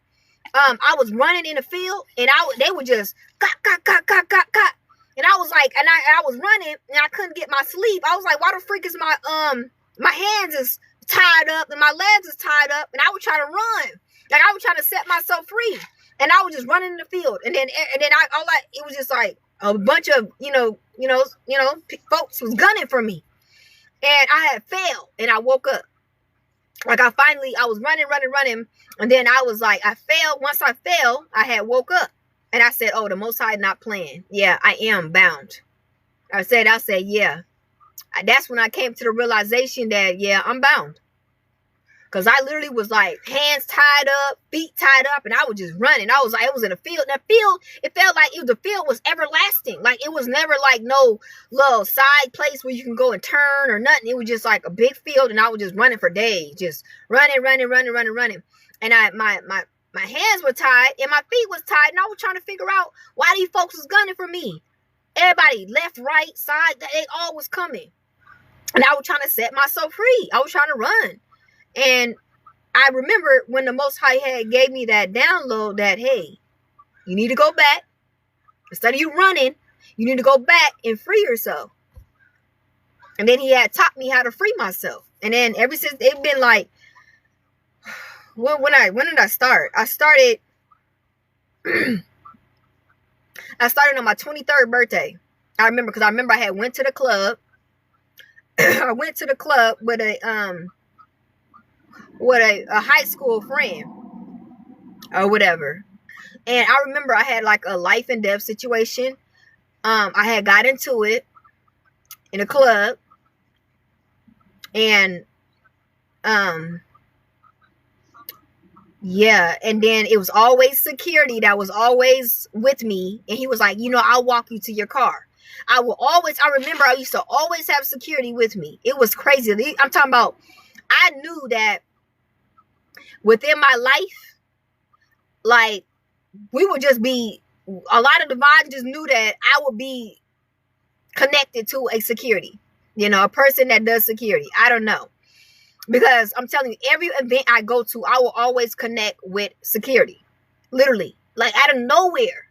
Speaker 1: I was running in the field, and they were just got. And I was like, and I was running, and I couldn't get my sleep. I was like, why the freak is my hands is tied up and my legs is tied up, and I was trying to run, like I was trying to set myself free, and I was just running in the field, and then it was just like a bunch of folks was gunning for me, and I had failed, and I woke up. Like I was running, and then I was like, I failed. Once I failed, I had woke up, and I said, "Oh, the Most High not playing. Yeah, I am bound." I said, "Yeah." That's when I came to the realization that yeah, I'm bound, because I literally was like hands tied up, feet tied up, and I was just running. I was like, it was in a field. And the field, it felt like the field was everlasting. Like it was never like no little side place where you can go and turn or nothing. It was just like a big field, and I was just running for days, just running. And my hands were tied and my feet was tied, and I was trying to figure out why these folks was gunning for me. Everybody, left, right, side, they all was coming, and I was trying to set myself free. I was trying to run. And I remember when the Most High had gave me that download that, hey, you need to go back. Instead of you running, you need to go back and free yourself. And then he had taught me how to free myself. And then ever since, it's been like, when did I start? I started on my 23rd birthday. I remember, because I had went to the club. I went to the club with a high school friend or whatever, and I remember I had like a life and death situation. I had got into it in a club, and yeah, and then it was always security that was always with me, and he was like, I'll walk you to your car. I remember I used to always have security with me. It was crazy. I'm talking about, I knew that within my life, like, we would just be, a lot of divine just knew that I would be connected to a security, a person that does security. I don't know. Because I'm telling you, every event I go to, I will always connect with security. Literally. Like, out of nowhere.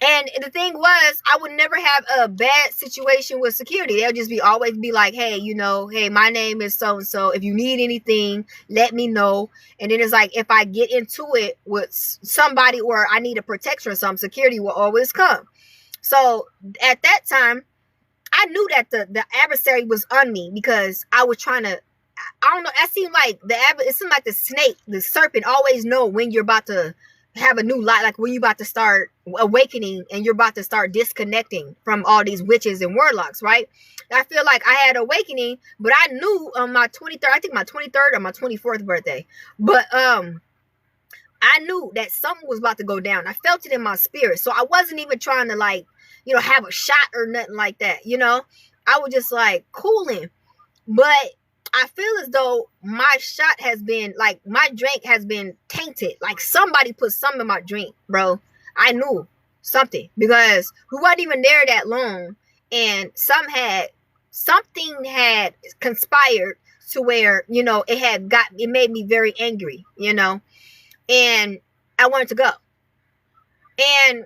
Speaker 1: And the thing was, I would never have a bad situation with security. They'll just always be like, hey, hey, my name is so-and-so. If you need anything, let me know. And then it's like, if I get into it with somebody or I need a protection or something, security will always come. So at that time, I knew that the adversary was on me, because I was trying to, I don't know, it seemed like the snake, the serpent always know when you're about to have a new light, like when you're about to start awakening and you're about to start disconnecting from all these witches and warlocks, right? I feel like I had awakening, but I knew on my 23rd, I think my 23rd or my 24th birthday, but I knew that something was about to go down. I felt it in my spirit. So I wasn't even trying to like, have a shot or nothing like that, I was just like cooling. But I feel as though my shot has been, like, my drink has been tainted. Like, somebody put something in my drink, bro. I knew something, because we wasn't even there that long, and something had conspired to where, it made me very angry, and I wanted to go. And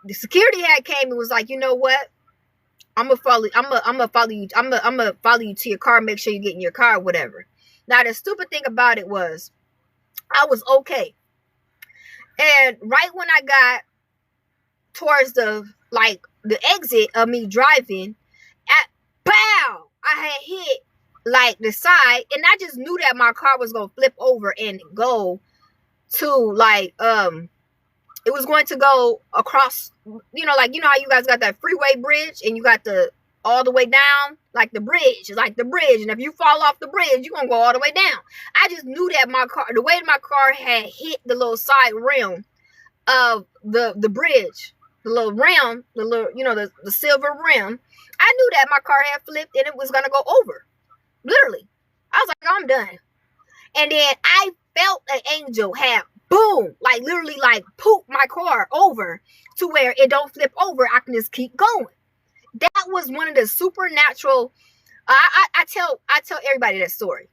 Speaker 1: the security had came and was like, you know what? I'm gonna follow you. I'm gonna follow you to your car. Make sure you get in your car, or whatever. Now, the stupid thing about it was, I was okay. And right when I got towards the exit of me driving, I had hit like the side, and I just knew that my car was gonna flip over and go to it was going to go across, how you guys got that freeway bridge and you got all the way down, like the bridge. And if you fall off the bridge, you're going to go all the way down. I just knew that the way my car had hit the little side rim of the bridge, the little rim, the silver rim, I knew that my car had flipped and it was going to go over. Literally. I was like, I'm done. And then I felt an angel have boom, like literally like poop my car over to where it don't flip over. I can just keep going. That was one of the supernatural. I tell everybody that story,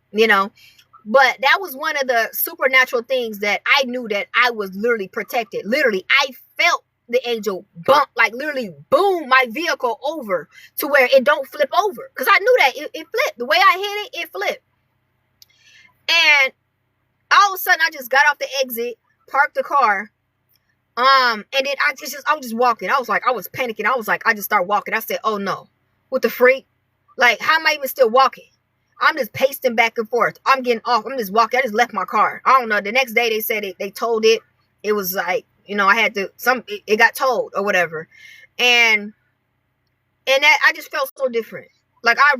Speaker 1: But that was one of the supernatural things that I knew that I was literally protected. Literally, I felt the angel bump, like literally boom my vehicle over to where it don't flip over. Because I knew that it flipped. The way I hit it, it flipped. And all of a sudden, I just got off the exit, parked the car. And then I was just walking. I was panicking. I just started walking. I said, oh no, what the freak? Like, how am I even still walking? I'm just pacing back and forth. I'm getting off. I'm just walking. I just left my car. I don't know. The next day they said they told it. It was like, I had to, it got told or whatever. And that, I just felt so different. Like, I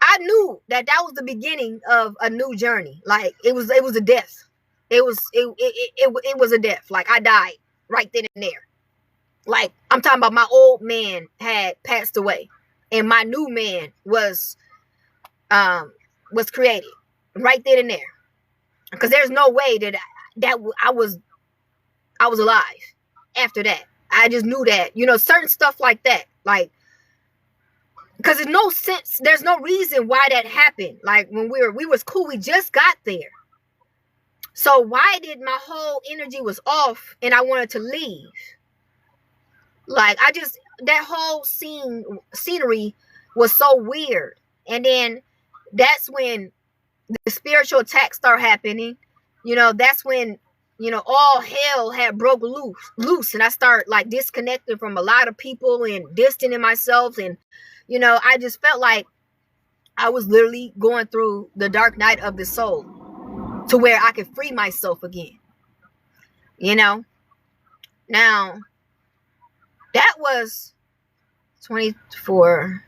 Speaker 1: I knew that was the beginning of a new journey. Like, it was a death. It was a death. Like, I died right then and there. Like, I'm talking about my old man had passed away. And my new man was created right then and there, because there's no way that I was alive after that. I just knew that, certain stuff like that, like, because there's no sense, there's no reason why that happened. Like, when we was cool, we just got there. So why did my whole energy was off and I wanted to leave? Like, that whole scenery was so weird. And then that's when the spiritual attacks start happening. That's when, all hell had broke loose. And I start like disconnecting from a lot of people and distancing myself. And, I just felt like I was literally going through the dark night of the soul to where I could free myself again. Now, that was 24,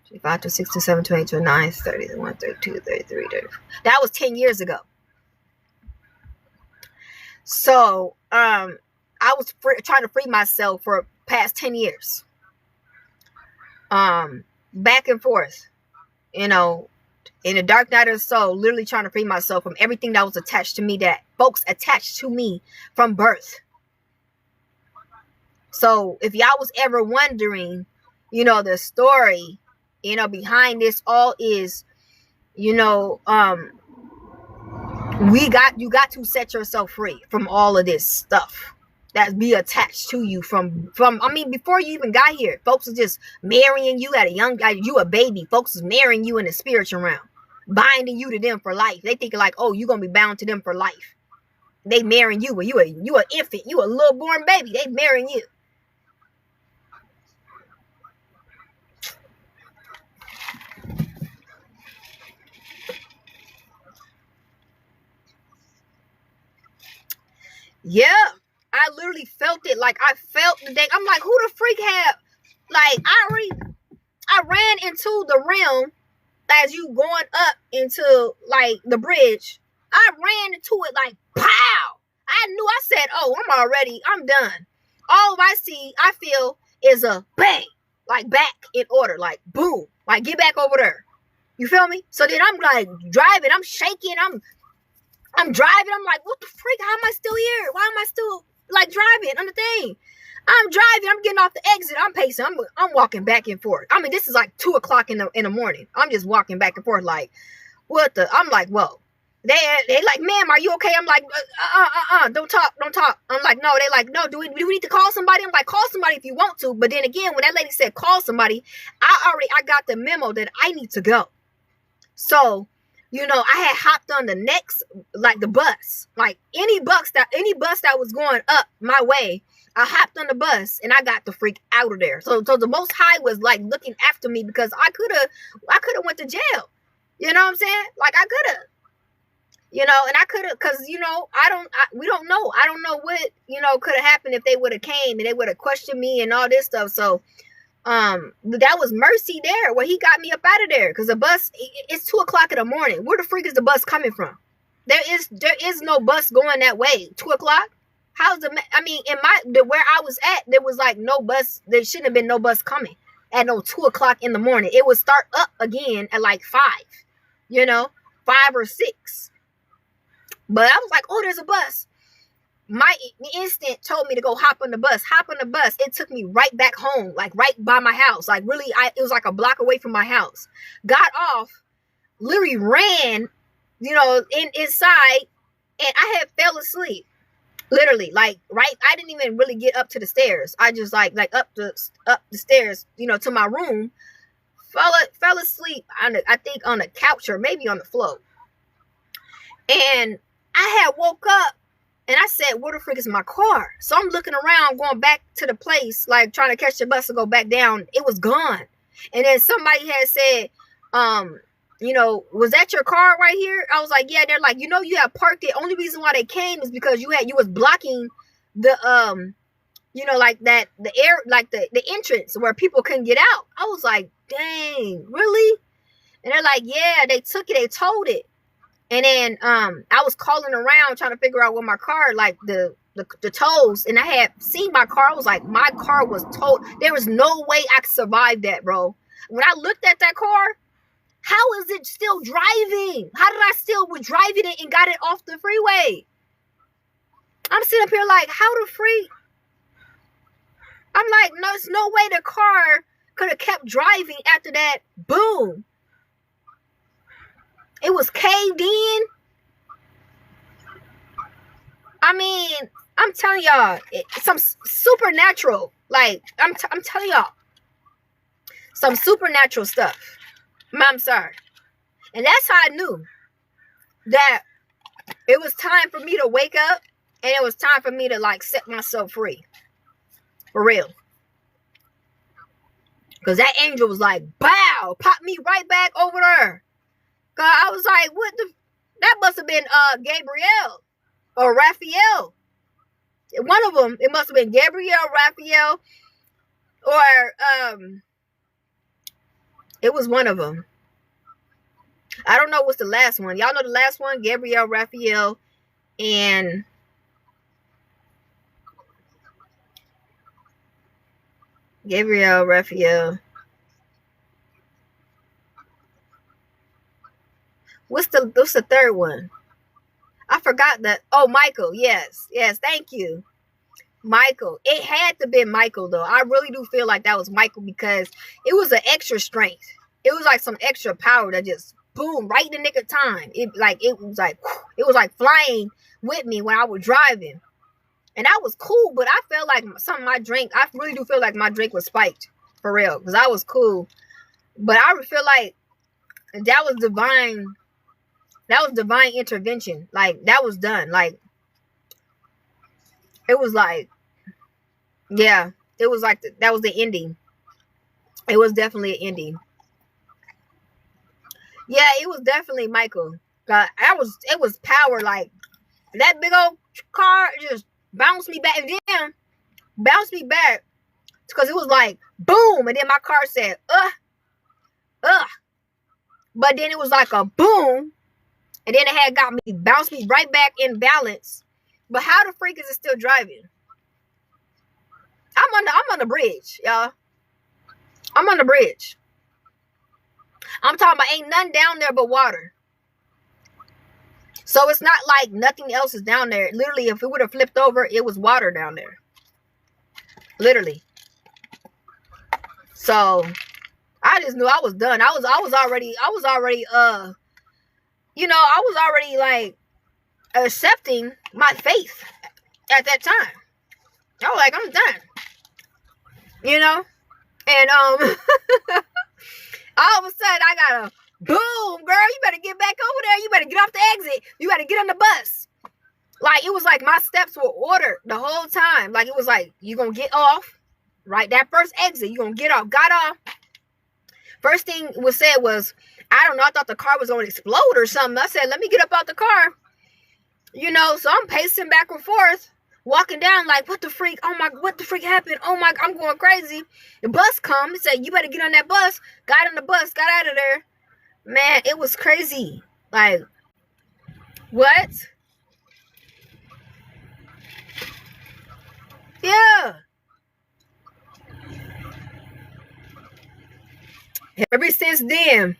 Speaker 1: 25, 26, 27, 28, 29, 30, 31, 32, 33, 34. That was 10 years ago. So, I was trying to free myself for past 10 years. Back and forth, in the dark night of the soul, literally trying to free myself from everything that was attached to me, that folks attached to me from birth. So if y'all was ever wondering, the story, behind this all is, you got to set yourself free from all of this stuff that be attached to you from before you even got here. Folks are just marrying you at you a baby. Folks is marrying you in the spiritual realm, binding you to them for life. They think like, oh, you're gonna be bound to them for life. They marrying you, but you an infant, you a little born baby. They marrying you. Yeah, I literally felt it. Like, I felt the day. I'm like, who the freak had? Like, I ran into the realm as you going up into like the bridge. I ran into it like pow. I said, oh, I'm done. All I feel is a bang, like back in order, like boom, like get back over there. You feel me? So then I'm like driving, I'm shaking, I'm driving. I'm like, what the freak? How am I still here? Why am I still like driving on the thing? I'm driving. I'm getting off the exit. I'm pacing. I'm walking back and forth. This is like 2:00 in the morning. I'm just walking back and forth. Like, what the? I'm like, whoa. They like, ma'am, are you okay? I'm like, don't talk. I'm like, no. They like, no. Do we need to call somebody? I'm like, call somebody if you want to. But then again, when that lady said call somebody, I got the memo that I need to go. So, I had hopped on the next, like the bus, like any bus that was going up my way. I hopped on the bus and I got the freak out of there. So the Most High was like looking after me, because I could have went to jail. You know what I'm saying? Like, I could have, and I could have, because, we don't know. I don't know what, could have happened if they would have came and they would have questioned me and all this stuff. So, that was mercy there where he got me up out of there, because the bus, it's 2:00 in the morning. Where the freak is the bus coming from? There is no bus going that way. 2:00. Where I was at, there was like no bus. There shouldn't have been no bus coming at no 2:00 in the morning. It would start up again at like 5, 5 or 6. But I was like, oh, there's a bus. My instinct told me to go hop on the bus. It took me right back home, like right by my house. Like, really, it was like a block away from my house. Got off, literally ran, inside, and I had fell asleep. Literally, like, right, I didn't even really get up to the stairs. I just like up the stairs, to my room. Fell asleep I think on the couch or maybe on the floor. And I had woke up and I said, where the frick is my car? So I'm looking around, going back to the place, like trying to catch the bus to go back down. It was gone. And then somebody had said, was that your car right here? I was like, yeah. They're like, you have parked it. Only reason why they came is because you was blocking the like that, the air, like the entrance where people couldn't get out. I was like, dang, really? And they're like, yeah, they took it, they towed it. And then I was calling around trying to figure out where my car, like the tows, and I had seen my car. I was like, my car was towed. There was no way I could survive that, bro. When I looked at that car, how is it still driving? How did I still was driving it and got it off the freeway? I'm sitting up here like, how the freak? I'm like, no, there's no way the car could have kept driving after that. Boom. It was caved in. I mean, I'm telling y'all, some supernatural. Like, I'm telling y'all, some supernatural stuff. I'm sorry. And that's how I knew that it was time for me to wake up and it was time for me to, like, set myself free. For real. Because that angel was like, bow, popped me right back over there. Because I was like, what the? That must have been Gabriel or Raphael. One of them, it must have been Gabriel, Raphael, or it was one of them. I don't know what's the last one. Y'all know the last one? Gabriel, Raphael, and Gabriel, Raphael. What's the third one? I forgot that. Oh, Michael. Yes. Thank you, Michael. It had to be Michael, though. I really do feel like that was Michael because it was an extra strength. It was like some extra power that just boom right in the nick of time. It was like flying with me when I was driving, and that was cool. But I felt like something my drink. I really do feel like my drink was spiked for real because I was cool. But I feel like that was divine. That was divine intervention. Like, that was done. Like, it was like, yeah, it was like, that was the ending. It was definitely an ending. Yeah, it was definitely Michael. It was power. Like, that big old car just bounced me back. And then, bounced me back. Because it was like, boom. And then my car said, But then it was like a boom. And then it had bounced me right back in balance. But how the freak is it still driving? I'm on the bridge, y'all. I'm on the bridge. I'm talking about ain't nothing down there but water. So it's not like nothing else is down there. Literally, if it would have flipped over, it was water down there. Literally. So I just knew I was done. I was already like accepting my faith at that time. I was like, I'm done. And all of a sudden I got a boom, girl, you better get back over there. You better get off the exit. You better get on the bus. Like, it was like my steps were ordered the whole time. Like, it was like, you gonna get off, right? That first exit, you gonna get off. Got off. First thing was said was, I don't know, I thought the car was going to explode or something. I said, let me get up out the car. So I'm pacing back and forth, walking down like, what the freak? Oh my, what the freak happened? Oh my, I'm going crazy. The bus comes and said, you better get on that bus. Got on the bus, got out of there. Man, it was crazy. Like, what? Yeah. Ever since then,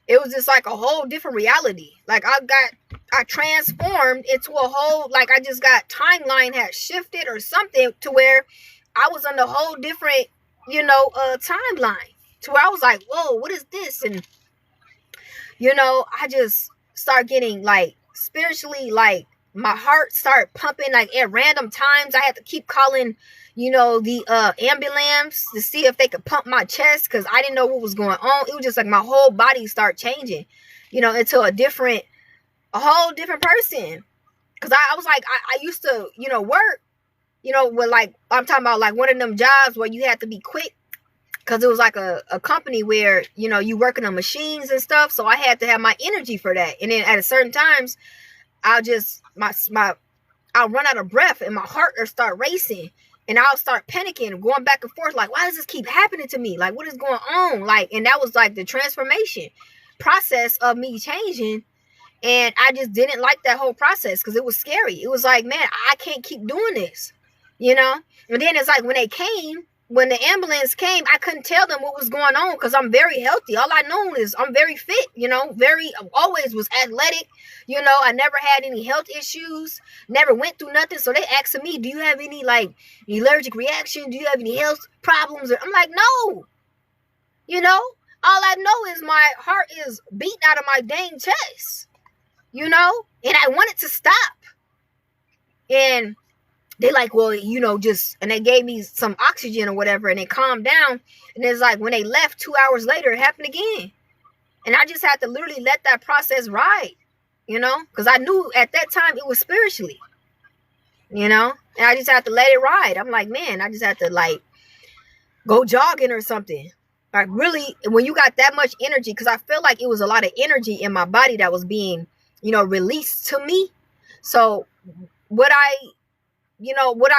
Speaker 1: it was just like a whole different reality. Like, I transformed into a whole, like, I just got timeline had shifted or something to where I was on a whole different, timeline to where I was like, whoa, what is this? And I just start getting like spiritually, like my heart start pumping like at random times. I had to keep calling, the ambulance to see if they could pump my chest because I didn't know what was going on. It was just like my whole body start changing, into a whole different person. Because I was like, I used to, work, with like, I'm talking about like one of them jobs where you had to be quick because it was like a company where, you working on machines and stuff. So I had to have my energy for that. And then at a certain times, I'll just, I'll run out of breath and my heart will start racing and I'll start panicking, going back and forth. Like, why does this keep happening to me? Like, what is going on? Like, and that was like the transformation process of me changing. And I just didn't like that whole process because it was scary. It was like, man, I can't keep doing this, And then it's like when the ambulance came, I couldn't tell them what was going on because I'm very healthy. All I know is I'm very fit, always was athletic. I never had any health issues, never went through nothing. So they asking me, do you have any like allergic reaction? Do you have any health problems? I'm like, no, all I know is my heart is beating out of my dang chest, and I want it to stop. And they like, well, and they gave me some oxygen or whatever and it calmed down. And it's like when they left 2 hours later, it happened again. And I just had to literally let that process ride, because I knew at that time it was spiritually, and I just had to let it ride. I'm like, man, I just had to like go jogging or something. Like really, when you got that much energy, because I feel like it was a lot of energy in my body that was being, released to me. So what I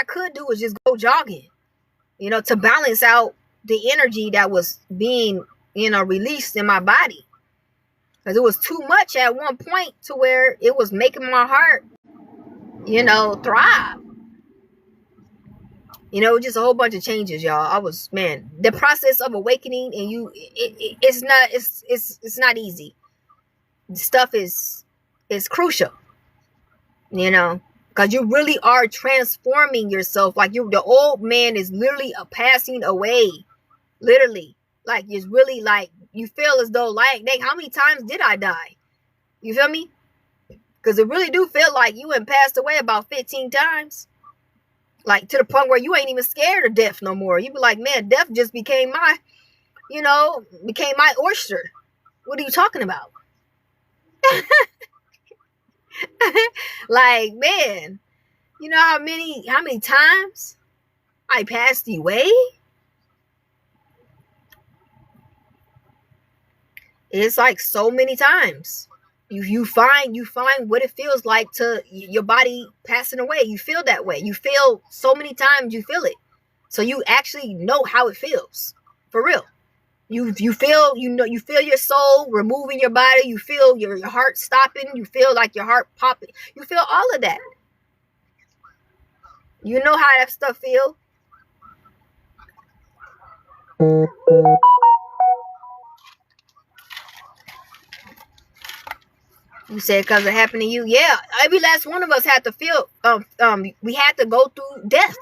Speaker 1: could do was just go jogging, to balance out the energy that was being, released in my body. Because it was too much at one point to where it was making my heart, thrive. Just a whole bunch of changes, y'all. The process of awakening and it's not easy. Stuff is crucial, because you really are transforming yourself. Like the old man is literally passing away. Literally. Like it's really like you feel as though like, dang, how many times did I die? You feel me? Because it really do feel like you had passed away about 15 times. Like to the point where you ain't even scared of death no more. You be like, man, death just became my oyster. What are you talking about? Like, man, how many times I passed away? It's like so many times. You find what it feels like to your body passing away. You feel that way. You feel so many times you feel it. So you actually know how it feels. For real. You feel your soul removing your body. You feel your heart stopping. You feel like your heart popping. You feel all of that. You know how that stuff feel. You said because it happened to you. Yeah, every last one of us had to feel. We had to go through death.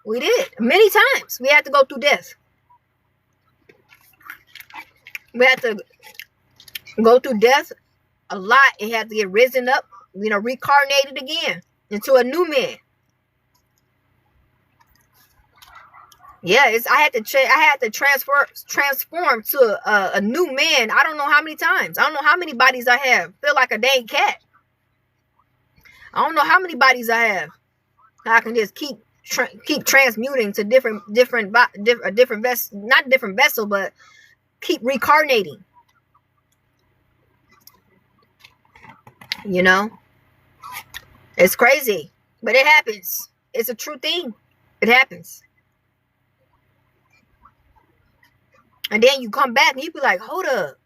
Speaker 1: We did many times. We had to go through death. We had to go through death a lot. It had to get risen up, reincarnated again into a new man. Yeah, I had to transform to a new man. I don't know how many times. I don't know how many bodies I have. Feel like a dang cat. I don't know how many bodies I have. I can just keep transmuting to different vessel, not different vessel, but keep reincarnating. It's crazy, but it happens. It's a true thing. It happens. And then you come back and you be like, hold up.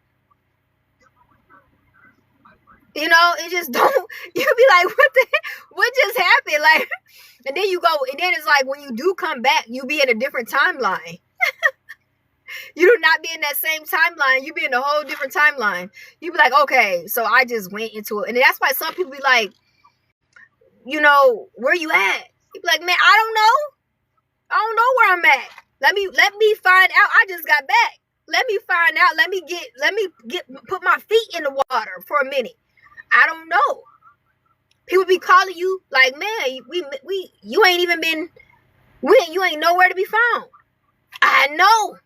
Speaker 1: It just don't, you be like, what just happened? Like, and then you go, and then it's like, when you do come back, you be in a different timeline. You do not be in that same timeline. You be in a whole different timeline. You be like, okay, so I just went into it. And that's why some people be like, where you at? You be like, man, I don't know where I'm at. Let me find out. I just got back. Let me find out. Let me put my feet in the water for a minute. I don't know. People be calling you like, man, you ain't even been, you ain't nowhere to be found. I know.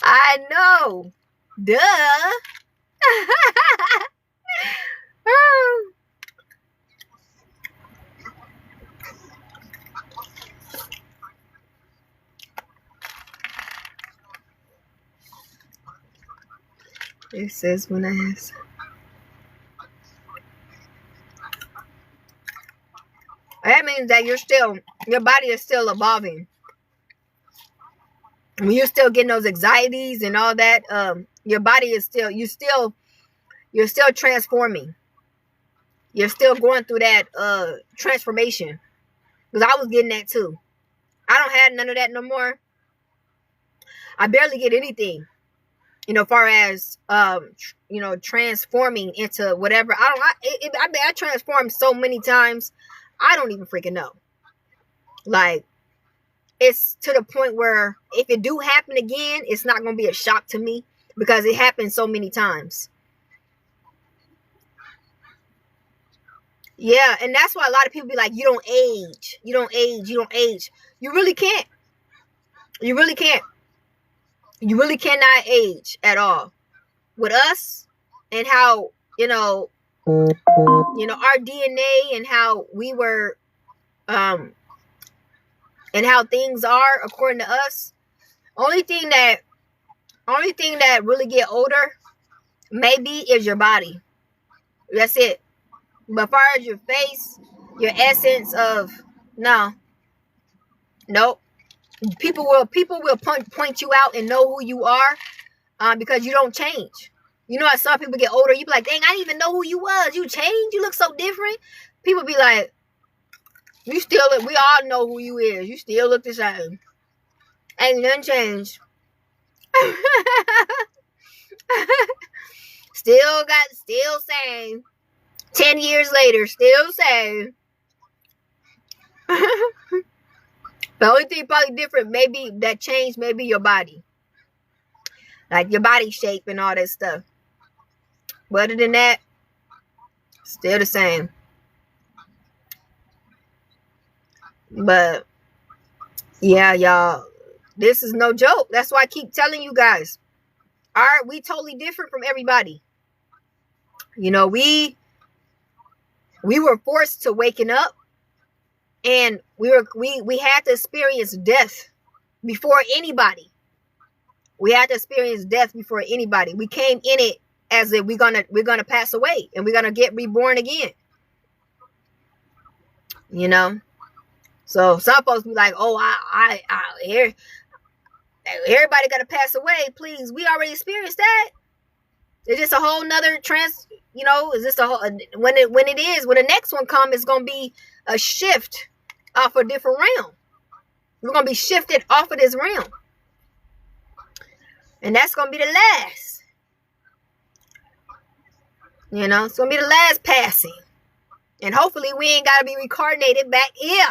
Speaker 1: I know. Duh. It says when I ask. That means that your body is still evolving. When you're still getting those anxieties and all that, your body is you're still transforming. You're still going through that transformation. Because I was getting that too. I don't have none of that no more. I barely get anything. Far as transforming into whatever. I transformed so many times. I don't even freaking know. Like, it's to the point where if it do happen again, it's not going to be a shock to me because it happened so many times. Yeah, and that's why a lot of people be like, you don't age. You don't age. You don't age. You really can't. You really can't. You really cannot age at all. With us and how, our DNA and how we were, and how things are according to us. Only thing that really get older maybe is your body. That's it. But as far as your face, your essence of nope. People will point you out and know who you are, because you don't change. As some people get older, you be like, dang, I didn't even know who you was. You changed. You look so different. People be like, we all know who you is. You still look the same. Ain't nothing changed. Still same. 10 years later, still same. The only thing probably different, maybe that changed, maybe your body. Like your body shape and all that stuff. But other than that, still the same. But yeah, y'all, this is no joke. That's why I keep telling you guys. We totally different from everybody. We were forced to waking up, and we had to experience death before anybody. We had to experience death before anybody. We came in it as if we're gonna pass away and we're gonna get reborn again. So some folks be like, "Oh, I here, everybody gotta pass away." Please, we already experienced that. It's just a whole nother is this a whole when the next one comes, it's gonna be a shift off a different realm. We're gonna be shifted off of this realm. And that's gonna be the last. It's gonna be the last passing. And hopefully we ain't gotta be reincarnated back here.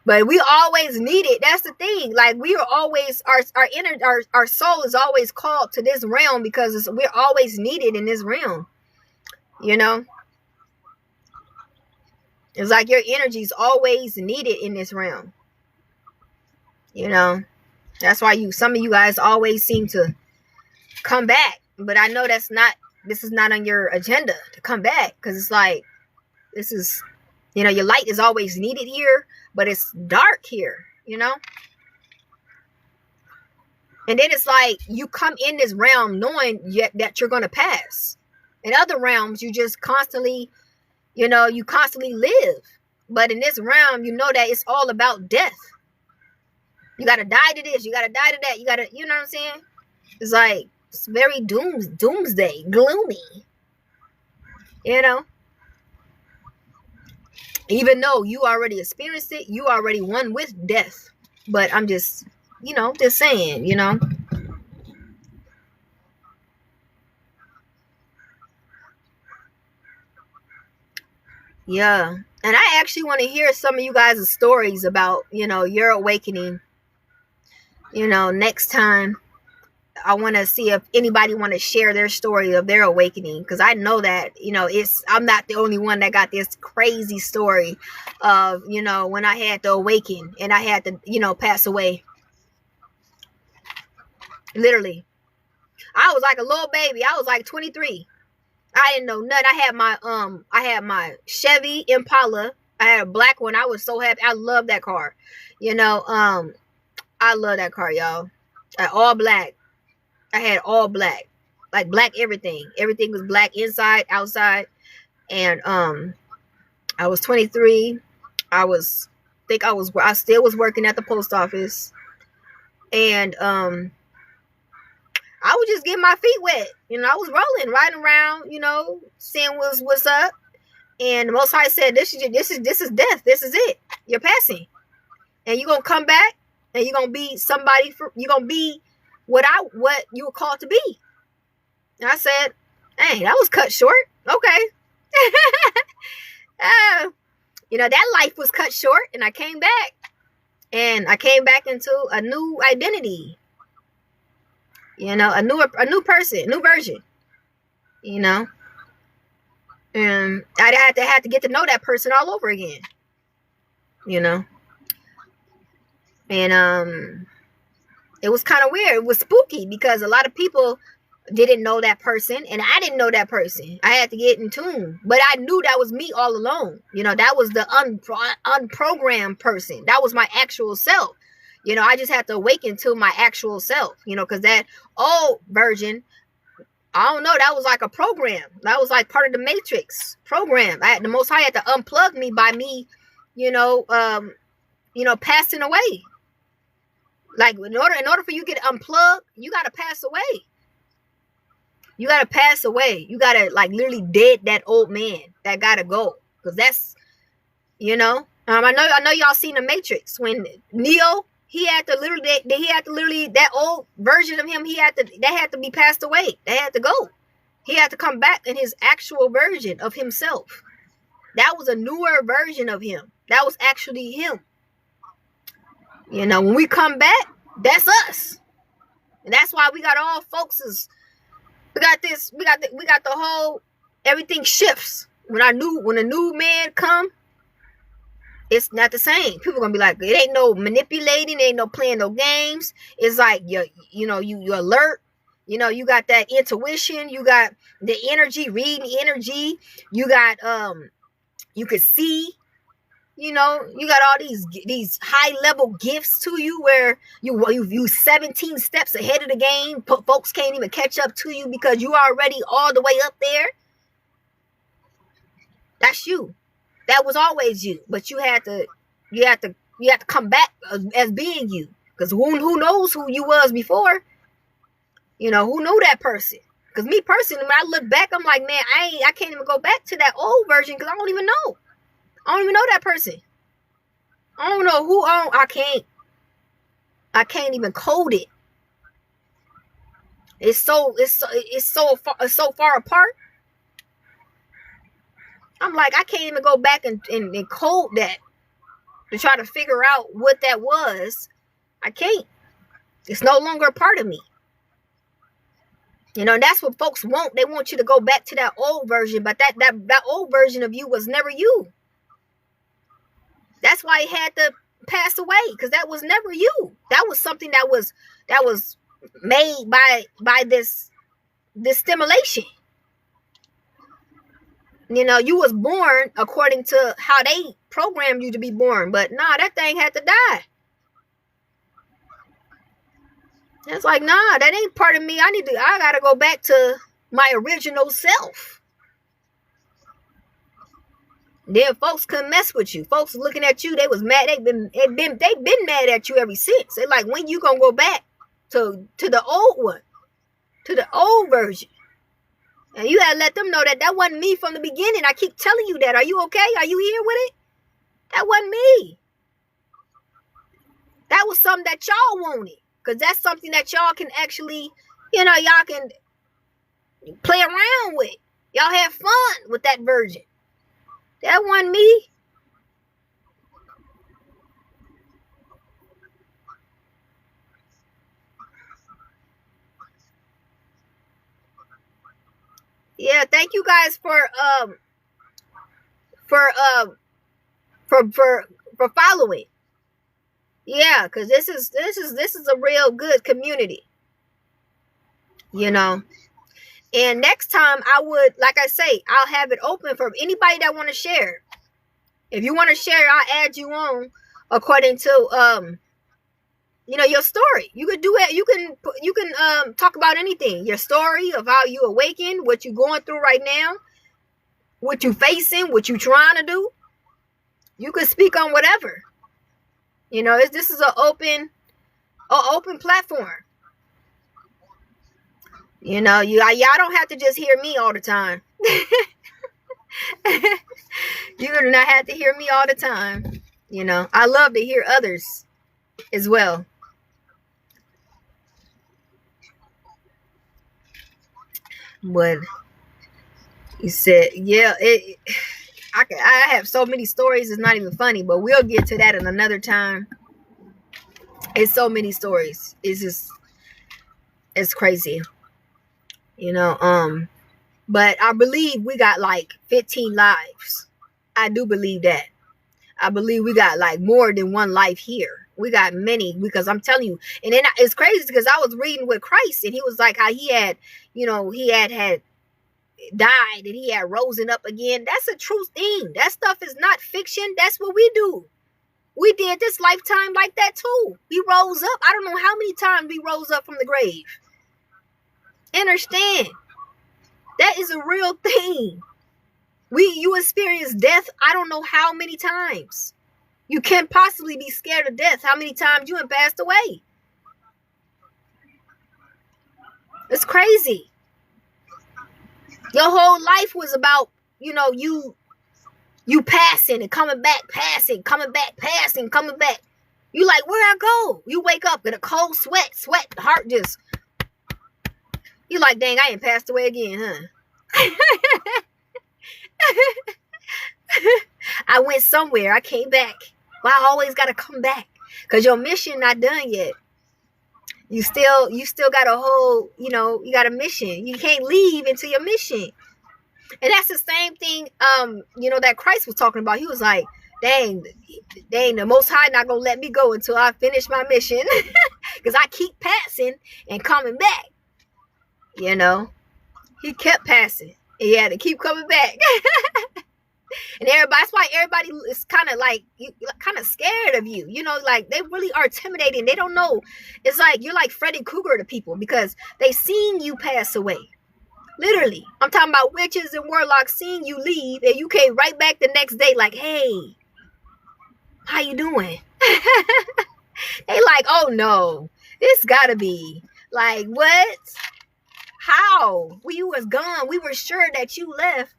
Speaker 1: But we always need it. That's the thing. Like, we are always our soul is always called to this realm because we're always needed in this realm. It's like your energy is always needed in this realm. That's why some of you guys always seem to come back. But I know this is not on your agenda to come back, because it's like, this is, your light is always needed here, but it's dark here, And then it's like you come in this realm knowing that you're going to pass. In other realms, you just constantly, you constantly live. But in this realm, that it's all about death. You got to die to this. You got to die to that. You got to, you know what I'm saying? It's like, it's very doomsday, gloomy. Even though you already experienced it, you already won with death. But I'm just, just saying, Yeah. And I actually want to hear some of you guys' stories about, your awakening. Next time I want to see if anybody want to share their story of their awakening, because I know that I'm not the only one that got this crazy story of when I had to awaken and I had to pass away. Literally, I was like a little baby. I was like 23. I didn't know nothing. I had my Chevy Impala. I had a black one. I was so happy. I love that car. I love that car, y'all. All black. I had all black, like black everything. Everything was black inside, outside. And I was 23. I still was working at the post office, and I was just getting my feet wet. I was rolling, riding around, seeing what's up. And the Most High said, "This is death. This is it. You're passing, and you're gonna come back, and you're gonna be somebody. You're gonna be what you were called to be." And I said, "Hey, that was cut short. Okay." That life was cut short, and I came back, into a new identity. A new person, new version. And I had to get to know that person all over again. And it was kind of weird. It was spooky because a lot of people didn't know that person, and I didn't know that person. I had to get in tune, but I knew that was me all alone. That was the unprogrammed person. That was my actual self. I just had to awaken to my actual self. Because that old version, I don't know, that was like a program. That was like part of the Matrix program. The Most High had to unplug me by me, passing away. Like in order for you to get unplugged, you gotta pass away. You gotta pass away. You gotta like literally dead that old man. That gotta go. Because that's I know y'all seen the Matrix when Neo, he had to literally that old version of him, that had to be passed away. That had to go. He had to come back in his actual version of himself. That was a newer version of him. That was actually him. When we come back, that's us. And that's why we got all folks. We got the whole, everything shifts. When a new man come, it's not the same. People gonna be like, it ain't no manipulating, it ain't no playing no games. It's like you alert. You got that intuition, you got the energy, reading energy, you got you could see. You got all these high level gifts to you where you 17 steps ahead of the game. Folks can't even catch up to you because you already all the way up there. That's you. That was always you, but you had to come back as being you. Because who knows who you was before? Who knew that person? Because me personally, when I look back, I'm like, man, I can't even go back to that old version because I don't even know. I don't even know that person. I don't know who owned. I can't even code it. It's so far apart. I'm like, I can't even go back and code that to try to figure out what that was. I can't. It's no longer a part of me. That's what folks want. They want you to go back to that old version, but that old version of you was never you. That's why he had to pass away, because that was never you. That was something that was made by this stimulation. You was born according to how they programmed you to be born, but nah, that thing had to die. It's like, nah, that ain't part of me. I gotta go back to my original self. Then folks couldn't mess with you. Folks looking at you, they was mad. They've been mad at you ever since. They're like, when you gonna go back to the old one, to the old version? And you gotta let them know that wasn't me from the beginning. I keep telling you that. Are you okay? Are you here with it? That wasn't me. That was something that y'all wanted, because that's something that y'all can actually, y'all can play around with. Y'all have fun with that version. That wasn't me. Yeah, thank you guys for for following. Yeah, because this is a real good community, you know. And next time I would, like I say, I'll have it open for anybody that want to share. If you want to share, I'll add you on according to your story. You could do it. You can talk about anything. Your story of how you awakened, what you're going through right now, what you facing, what you trying to do. You could speak on whatever. This is an open platform. Y'all don't have to just hear me all the time. You do not have to hear me all the time. I love to hear others as well. But you said, yeah, I have so many stories. It's not even funny, but we'll get to that in another time. It's so many stories. It's crazy. But I believe we got like 15 lives. I do believe that. I believe we got like more than one life here. We got many, because I'm telling you. And then it's crazy because I was reading with Christ, and he was like how he had died and he had risen up again. That's a true thing. That stuff is not fiction. That's what we do. We did this lifetime like that too. We rose up. I don't know how many times we rose up from the grave. Understand? That is a real thing. You experience death, I don't know how many times. You can't possibly be scared of death. How many times you have passed away? It's crazy. Your whole life was about, you passing and coming back, passing, coming back, passing, coming back. You like, where I go? You wake up in a cold sweat, the heart just. You like, dang, I ain't passed away again, huh? I went somewhere. I came back. Well, I always got to come back because your mission not done yet. You still got a whole, you got a mission. You can't leave until your mission. And that's the same thing, that Christ was talking about. He was like, dang, the Most High not going to let me go until I finish my mission because I keep passing and coming back. He kept passing. He had to keep coming back. And that's why everybody is kind of like, kind of scared of you. Like they really are intimidating. They don't know. It's like you're like Freddy Krueger to people because they seen you pass away. Literally. I'm talking about witches and warlocks seeing you leave and you came right back the next day like, hey, how you doing? They like, oh no, this gotta be. Like, what? How? You was gone. We were sure that you left.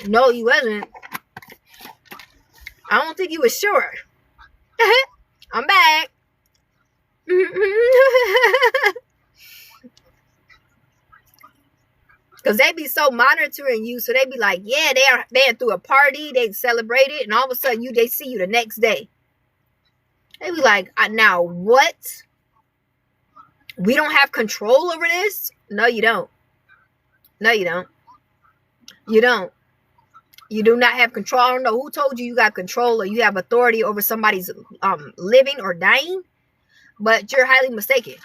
Speaker 1: No, you wasn't. I don't think you was sure. I'm back. Because they be so monitoring you, so they be like, yeah, they're through a party, they celebrate it, and all of a sudden they see you the next day. They be like, now what? We don't have control over this? No, you don't. No, you don't. You don't. You do not have control. I don't know who told you got control or you have authority over somebody's living or dying, but you're highly mistaken.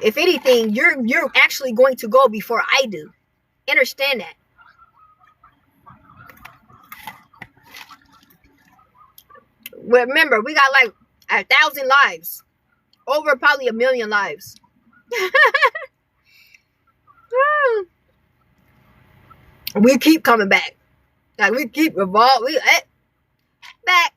Speaker 1: If anything, you're actually going to go before I do. Understand that. Remember, we got like 1,000 lives. Over probably 1 million lives. We keep coming back. Like we keep evolving. Back.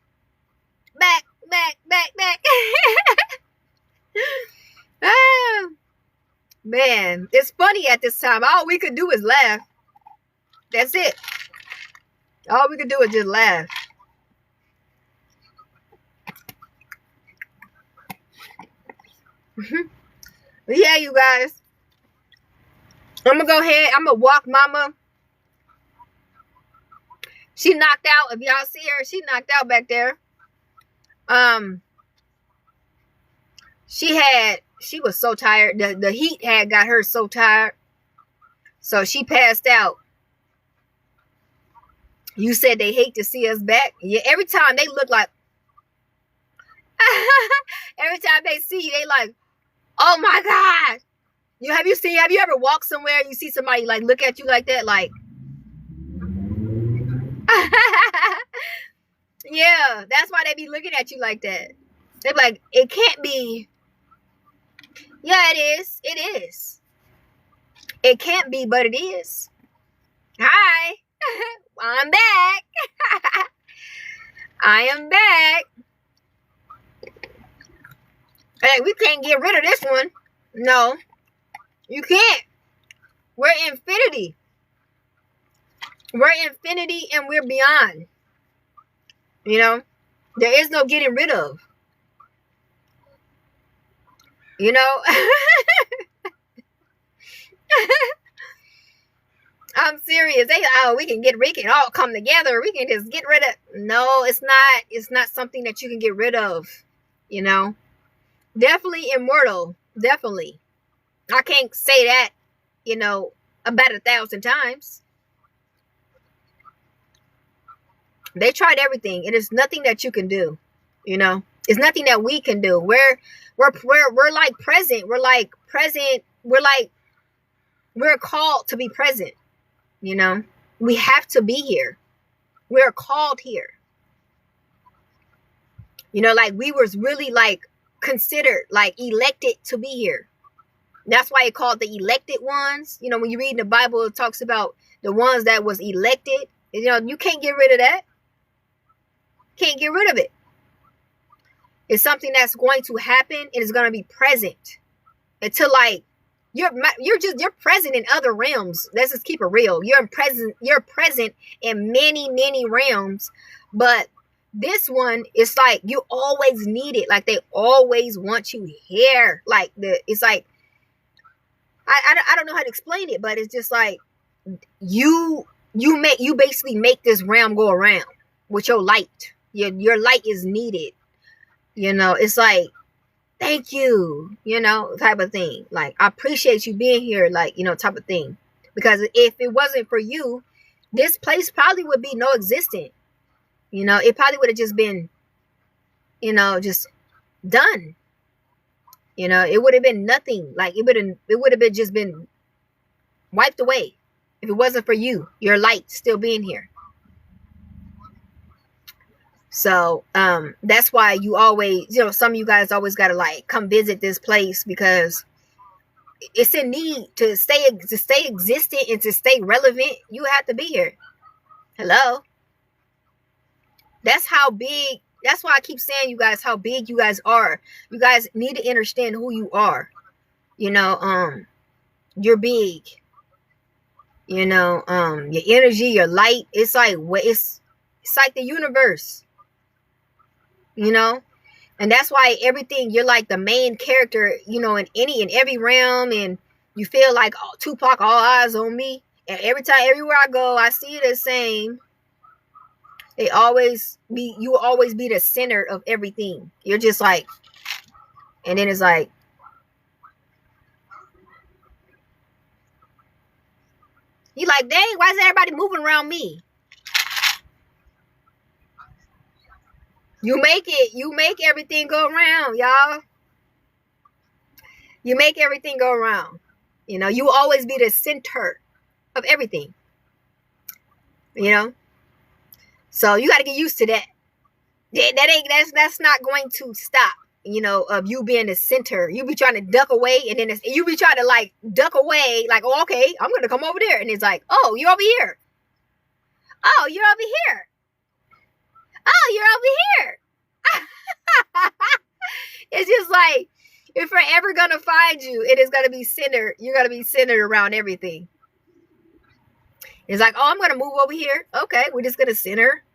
Speaker 1: Man, it's funny at this time. All we could do is laugh. That's it. All we could do is just laugh. But yeah, you guys. I'm going to go ahead. I'm going to walk Mama She knocked out. If y'all see her, she knocked out back there. She was so tired. The heat had got her so tired. So she passed out. You said they hate to see us back. Yeah, every time they look like every time they see you, they like, oh my God. Have you ever walked somewhere and you see somebody like look at you like that? Like yeah, that's why they be looking at you like that. They're like, it can't be. Yeah, it is. It is. It can't be, but it is. Hi. I'm back. I am back. Hey, we can't get rid of this one. No, you can't. We're infinity. We're infinity and we're beyond. You know, there is no getting rid of. You know, I'm serious. We can all come together. We can just get rid of. No, it's not. It's not something that you can get rid of. You know, definitely immortal. Definitely. I can't say that, you know, about 1,000 times. They tried everything. It is nothing that you can do. You know, it's nothing that we can do. We're like present. We're like present. We're called to be present. You know, we have to be here. We're called here. You know, like we was really like considered, like elected to be here. That's why it called the elected ones. You know, when you read in the Bible, it talks about the ones that was elected. You know, you can't get rid of that. Can't get rid of it. It's something that's going to happen and it's going to be present until like you're present in other realms. Let's just keep it real. You're present in many realms, but this one is like you always need it. Like they always want you here. Like it's like I don't know how to explain it, but it's just like you basically make this realm go around with your light. Your light is needed. You know, it's like, thank you, you know, type of thing. Like, I appreciate you being here, like, you know, type of thing. Because if it wasn't for you, this place probably would be no existent. You know, it probably would have just been, you know, just done. You know, it would have been nothing. Like, it would have been just been wiped away if it wasn't for you, your light still being here. So that's why you always, you know, some of you guys always got to like come visit this place because it's in need to stay existent and to stay relevant. You have to be here. Hello. That's how big. That's why I keep saying, you guys, how big you guys are. You guys need to understand who you are. You know, you're big. You know, your energy, your light. It's like it's like the universe. You know, and that's why everything, you're like the main character, you know, in every realm, and you feel like, oh, Tupac, all eyes on me. And everywhere I go, I see the same. You will always be the center of everything. You're just like, and then it's like, you like, dang, why is everybody moving around me? You make everything go around, y'all. You make everything go around. You know, you will always be the center of everything. You know? So you got to get used to that. That's not going to stop, you know, of you being the center. You be trying to duck away, and then you be trying to like duck away, like, oh, okay, I'm going to come over there. And it's like, oh, you're over here. Oh, you're over here. Oh, you're over here. It's just like, if we're ever going to find you, it is going to be centered. You're going to be centered around everything. It's like, oh, I'm going to move over here. Okay, we're just going to center.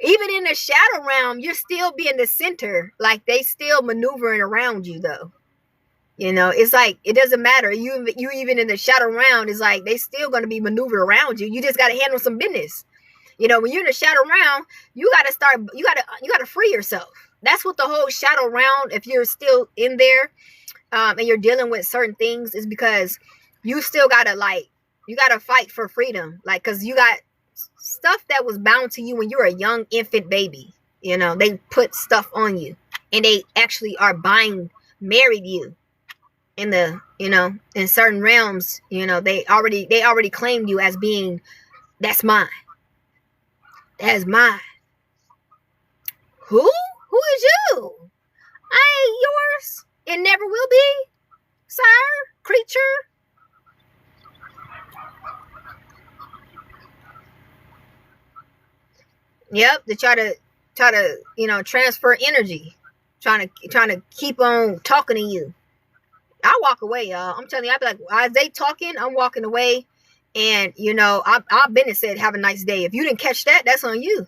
Speaker 1: Even in the shadow realm, you're still being the center. Like, they still maneuvering around you, though. You know, it's like it doesn't matter. You even in the shadow realm, it's like they still gonna be maneuvered around you. You just gotta handle some business. You know, when you're in the shadow realm, you gotta free yourself. That's what the whole shadow realm, if you're still in there, and you're dealing with certain things, is because you still gotta you gotta fight for freedom. Like, cause you got stuff that was bound to you when you were a young infant baby. You know, they put stuff on you, and they actually are married you in the, you know, in certain realms. You know, they already claimed you as being, that's mine. That's mine. Who is you? I ain't yours and never will be, sir, creature. Yep, to try to, you know, transfer energy, trying to keep on talking to you. I walk away, y'all. I'm telling you, I be like, as they talking, I'm walking away, and you know, I've been and said, have a nice day. If you didn't catch that, that's on you.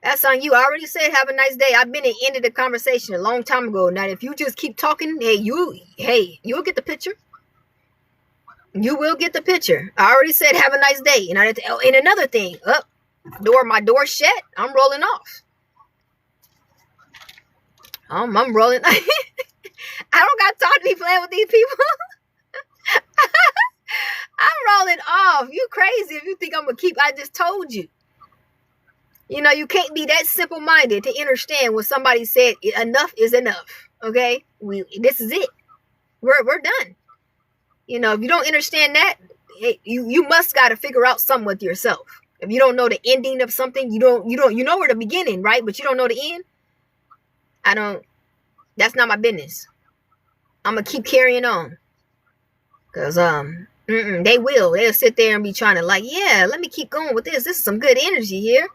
Speaker 1: That's on you. I already said, have a nice day. I've been and ended the conversation a long time ago. Now, if you just keep talking, you'll get the picture. You will get the picture. I already said, have a nice day. And another thing, my door shut. I'm rolling off. I'm rolling. I don't got time to be playing with these people. I'm rolling off. You crazy if you think I'm gonna keep. I just told you. You know, you can't be that simple-minded to understand when somebody said enough is enough. Okay, this is it. We're done. You know, if you don't understand that, you must got to figure out something with yourself. If you don't know the ending of something, you know where the beginning, right? But you don't know the end. That's not my business. I'm gonna keep carrying on, cause they'll sit there and be trying to let me keep going with this. This is some good energy here.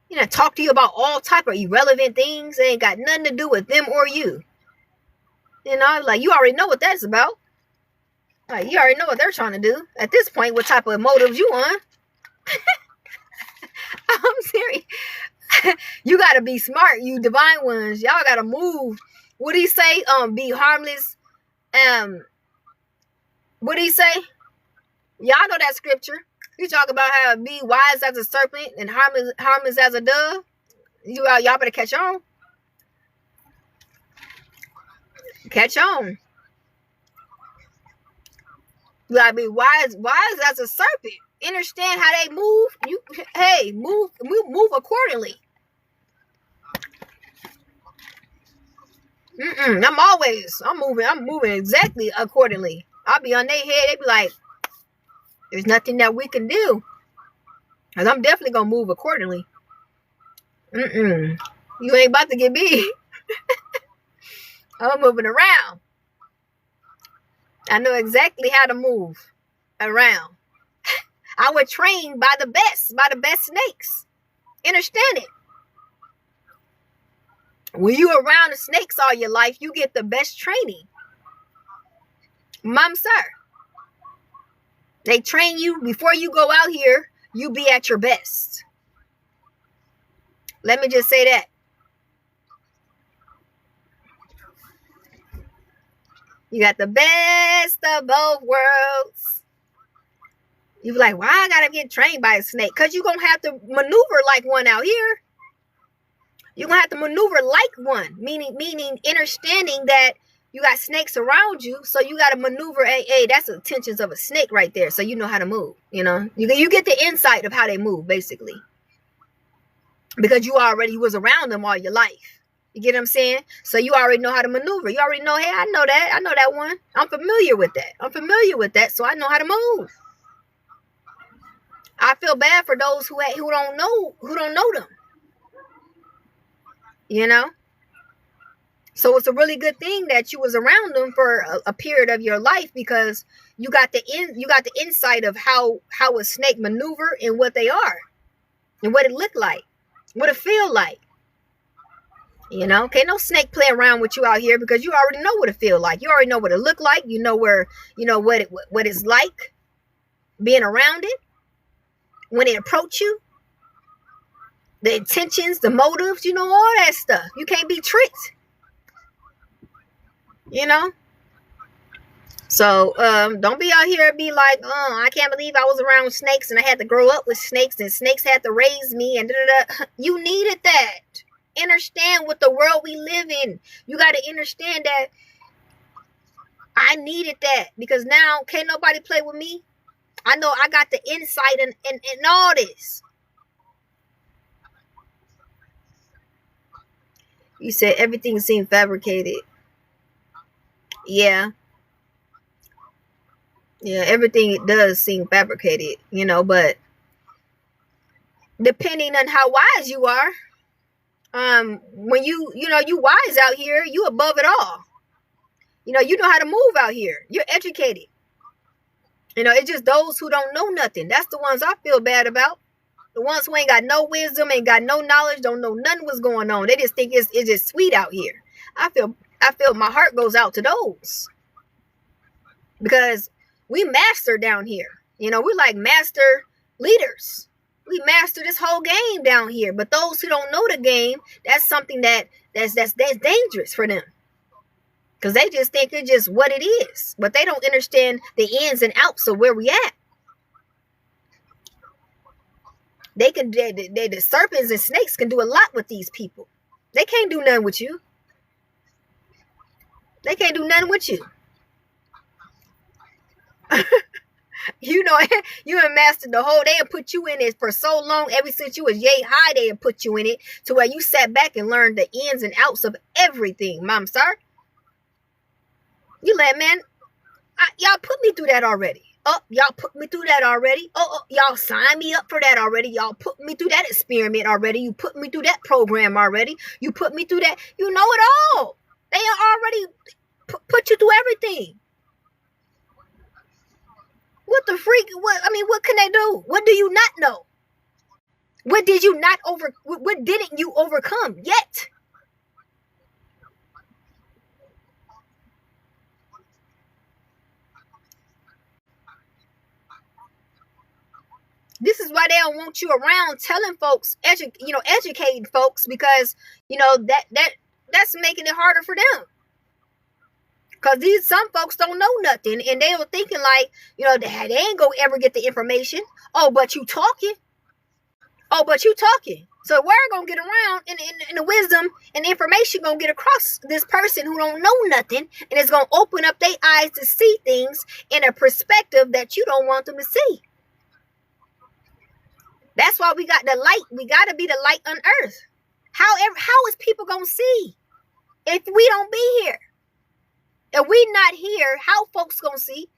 Speaker 1: You know, talk to you about all type of irrelevant things. They ain't got nothing to do with them or you. You know, like, you already know what that's about. Like, you already know what they're trying to do. At this point, what type of motives you on? I'm serious. You gotta be smart, you divine ones. Y'all gotta move. What do he say? Be harmless. What do he say? Y'all know that scripture. You talk about how be wise as a serpent and harmless as a dove. Y'all better catch on. Catch on. You gotta be wise as a serpent. Understand how they move. Move accordingly. I'm moving exactly accordingly. I'll be on their head. They be like, there's nothing that we can do. Cause I'm definitely gonna move accordingly. You ain't about to get me. I'm moving around. I know exactly how to move around. I was trained by the best snakes. Understand it. When you around the snakes all your life, you get the best training. Mom, sir. They train you before you go out here, you be at your best. Let me just say that. You got the best of both worlds. You be like, why I gotta get trained by a snake? Because you're going to have to maneuver like one out here. You're going to have to maneuver like one. Meaning understanding that you got snakes around you, so you got to maneuver. Hey, that's the intentions of a snake right there. So you know how to move. You know, you get the insight of how they move, basically, because you already was around them all your life. You get what I'm saying? So you already know how to maneuver. You already know, hey, I know that one. I'm familiar with that. So I know how to move. I feel bad for those who don't know them. You know. So it's a really good thing that you was around them for a period of your life, because you got the insight of how a snake maneuver and what they are and what it look like, what it feel like. You know, okay, no snake play around with you out here, because you already know what it feel like. You already know what it look like. You know what it's like being around it when it approach you. The intentions, the motives, all that stuff. You can't be tricked. You know, So don't be out here and be like, oh, I can't believe I was around snakes and I had to grow up with snakes and snakes had to raise me and da-da-da. You needed that. Understand what the world we live in. You got to understand that I needed that because now can't nobody play with me. I know I got the insight in all this. You said everything seemed fabricated. Yeah. Yeah, everything does seem fabricated, but depending on how wise you are, when you wise out here, you above it all. You know how to move out here. You're educated. It's just those who don't know nothing. That's the ones I feel bad about. The ones who ain't got no wisdom, ain't got no knowledge, don't know nothing what's going on. They just think it's just sweet out here. I feel my heart goes out to those. Because we master down here. We're like master leaders. We master this whole game down here. But those who don't know the game, that's something that's dangerous for them. Because they just think it's just what it is. But they don't understand the ins and outs of where we at. The serpents and snakes can do a lot with these people. They can't do nothing with you. They can't do nothing with you. You have mastered the whole. They have put you in it for so long. Ever since you was yay high, they have put you in it to where you sat back and learned the ins and outs of everything. Mom, sir. You let man. Y'all put me through that already. Oh, y'all put me through that already. Oh, y'all signed me up for that already. Y'all put me through that experiment already. You put me through that program already. You put me through that. You know it all. They already put you through everything. What the freak? What can they do? What do you not know? What did you not what didn't you overcome yet? This is why they don't want you around telling folks, educating folks, because that's making it harder for them. Because some folks don't know nothing, and they were thinking like, they ain't gonna ever get the information. Oh, but you talking. So we're gonna get around, and the wisdom and the information gonna get across this person who don't know nothing, and it's gonna open up their eyes to see things in a perspective that you don't want them to see. That's why we got the light. We got to be the light on earth. How is people gonna see if we don't be here? If we not here, how folks gonna see?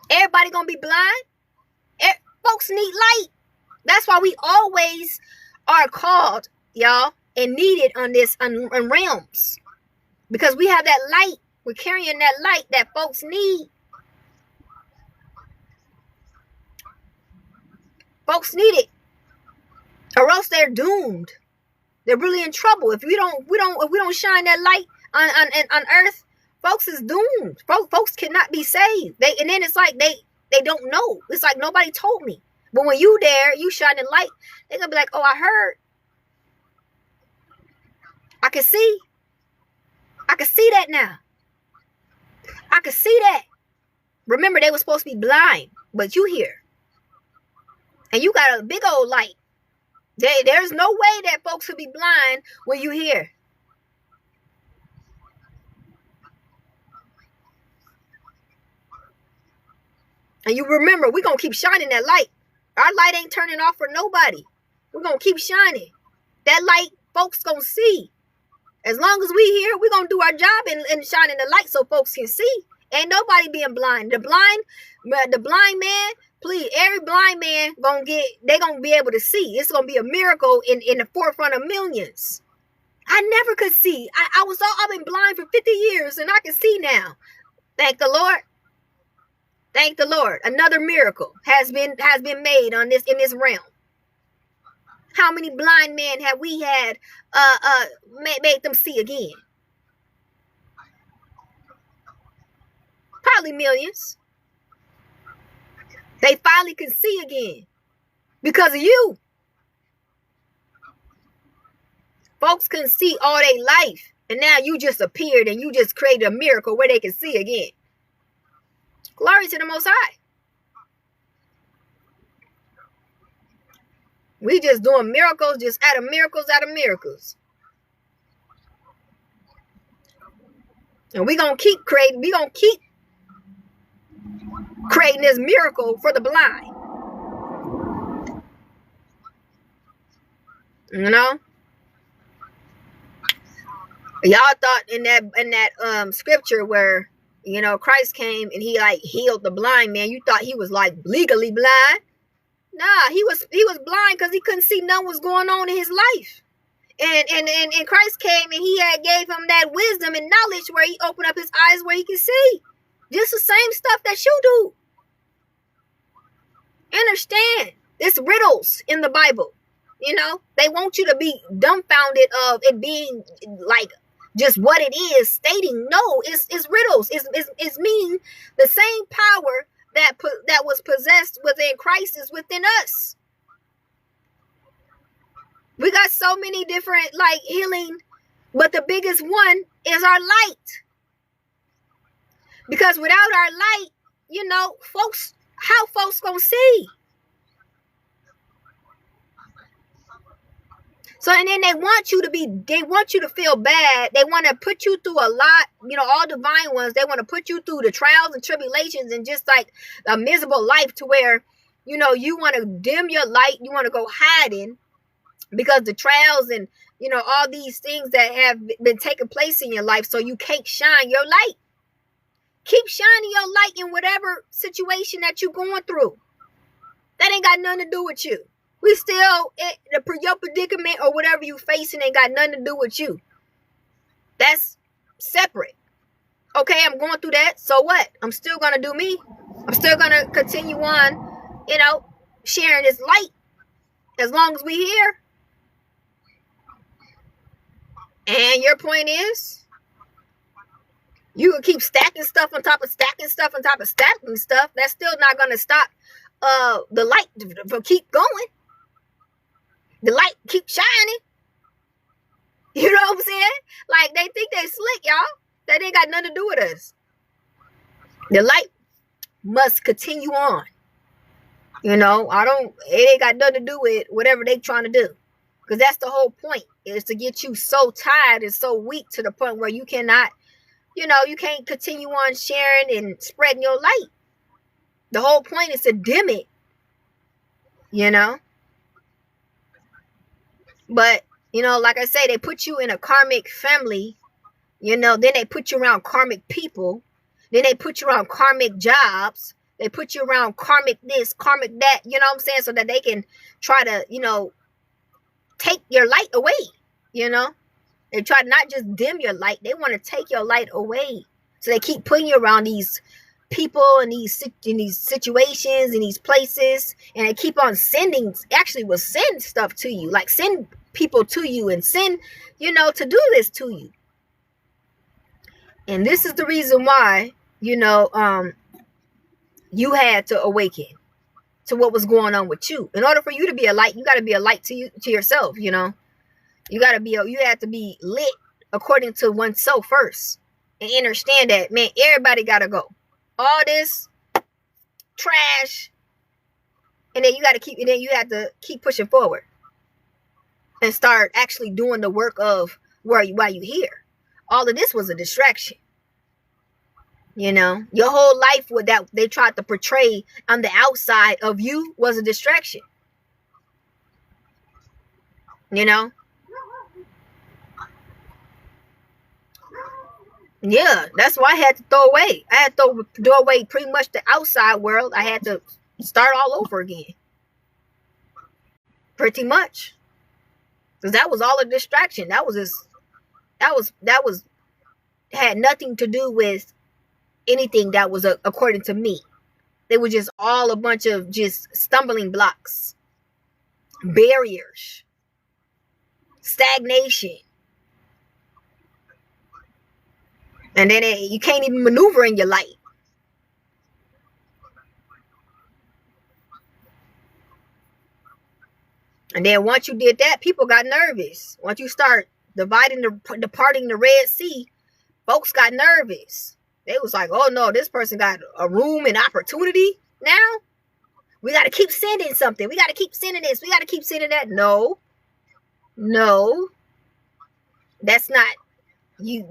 Speaker 1: Everybody gonna be blind? Folks need light. That's why we always are called, y'all, and needed on this on realms. Because we have that light. We're carrying that light that folks need. Folks need it. Or else they're doomed. They're really in trouble. If we don't shine that light on earth, folks is doomed. Folks cannot be saved. And then it's like they don't know. It's like nobody told me. But when you there, you shining light, they're gonna be like, oh, I heard. I can see. I can see that now. I can see that. Remember, they were supposed to be blind, but you here. And you got a big old light. There's no way that folks could be blind when you here. And you remember, we're going to keep shining that light. Our light ain't turning off for nobody. We're going to keep shining. That light, folks going to see. As long as we here, we're going to do our job and shining the light so folks can see. Ain't nobody being blind. The blind man, please, every blind man they gonna be able to see. It's gonna be a miracle in the forefront of millions. I never could see. I've been blind for 50 years and I can see now. Thank the Lord. Thank the Lord. Another miracle has been made in this realm. How many blind men have we had made them see again? Probably millions. They finally can see again because of you. Folks couldn't see all their life And now you just appeared and you just created a miracle where they can see again. Glory to the Most High. We just doing miracles, just out of miracles, out of miracles. And we gonna keep creating, this miracle for the blind. You know? Y'all thought in that scripture where, you know, Christ came and he like healed the blind man, you thought he was like legally blind. Nah, he was blind because he couldn't see nothing was going on in his life. And Christ came and he had gave him that wisdom and knowledge where he opened up his eyes where he could see. Just the same stuff that you do. Understand, it's riddles in the Bible. You know, they want you to be dumbfounded of it being like just what it is stating. No, it's riddles. It's meaning the same power that was possessed within Christ is within us. We got so many different like healing, but the biggest one is our light. Because without our light, you know, how folks gonna see? So, and then they want you to feel bad. They want to put you through a lot, you know, all divine ones. They want to put you through the trials and tribulations and just like a miserable life to where, you know, you want to dim your light. You want to go hiding because the trials and, you know, all these things that have been taking place in your life. So you can't shine your light. Keep shining your light in whatever situation that you're going through. That ain't got nothing to do with you. We still, your predicament or whatever you facing ain't got nothing to do with you. That's separate. Okay, I'm going through that. So what? I'm still going to do me. I'm still going to continue on, you know, sharing this light as long as we here. And your point is, you can keep stacking stuff on top of stacking stuff on top of stacking stuff. That's still not going to stop the light from keep going. The light keeps shining. You know what I'm saying? Like, they think they slick, y'all. That ain't got nothing to do with us. The light must continue on. You know, it ain't got nothing to do with whatever they trying to do. Because that's the whole point, is to get you so tired and so weak to the point where you cannot, you know, you can't continue on sharing and spreading your light. The whole point is to dim it. You know? But, you know, like I say, they put you in a karmic family, you know, then they put you around karmic people, then they put you around karmic jobs, they put you around karmic this, karmic that, you know what I'm saying, so that they can try to, you know, take your light away, you know. They try to not just dim your light, they want to take your light away. So they keep putting you around these people and these situations and these places, and they keep on send stuff to you, like send people to you and send, you know, to do this to you. And this is the reason why, you know, you had to awaken to what was going on with you. In order for you to be a light, you got to be a light to yourself, you know. You have to be lit according to oneself first, and understand that, man, everybody got to go. All this trash, and then you have to keep pushing forward and start actually doing the work of while you here. All of this was a distraction. You know, your whole life with that they tried to portray on the outside of you was a distraction. You know? Yeah, that's why I had to throw away. I had to throw away pretty much the outside world. I had to start all over again. Pretty much. Because that was all a distraction. That had nothing to do with anything that was according to me. They were just all a bunch of just stumbling blocks, barriers, stagnation. And then you can't even maneuver in your light. And then once you did that, people got nervous. Once you start departing the Red Sea, folks got nervous. They was like, oh no, this person got a room and opportunity now. We got to keep sending something. We got to keep sending this. We got to keep sending that. No, that's not. You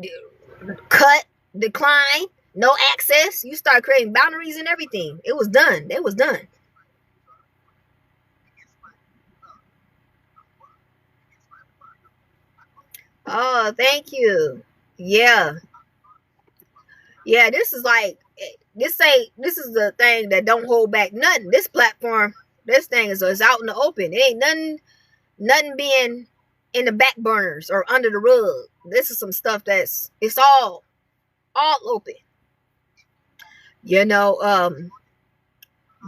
Speaker 1: cut, decline, no access. You start creating boundaries and everything. It was done. It was done. Oh, thank you. Yeah. Yeah, this is like this is the thing that don't hold back nothing. This platform, this thing is out in the open. It ain't nothing being in the back burners or under the rug. This is some stuff it's all open. You know,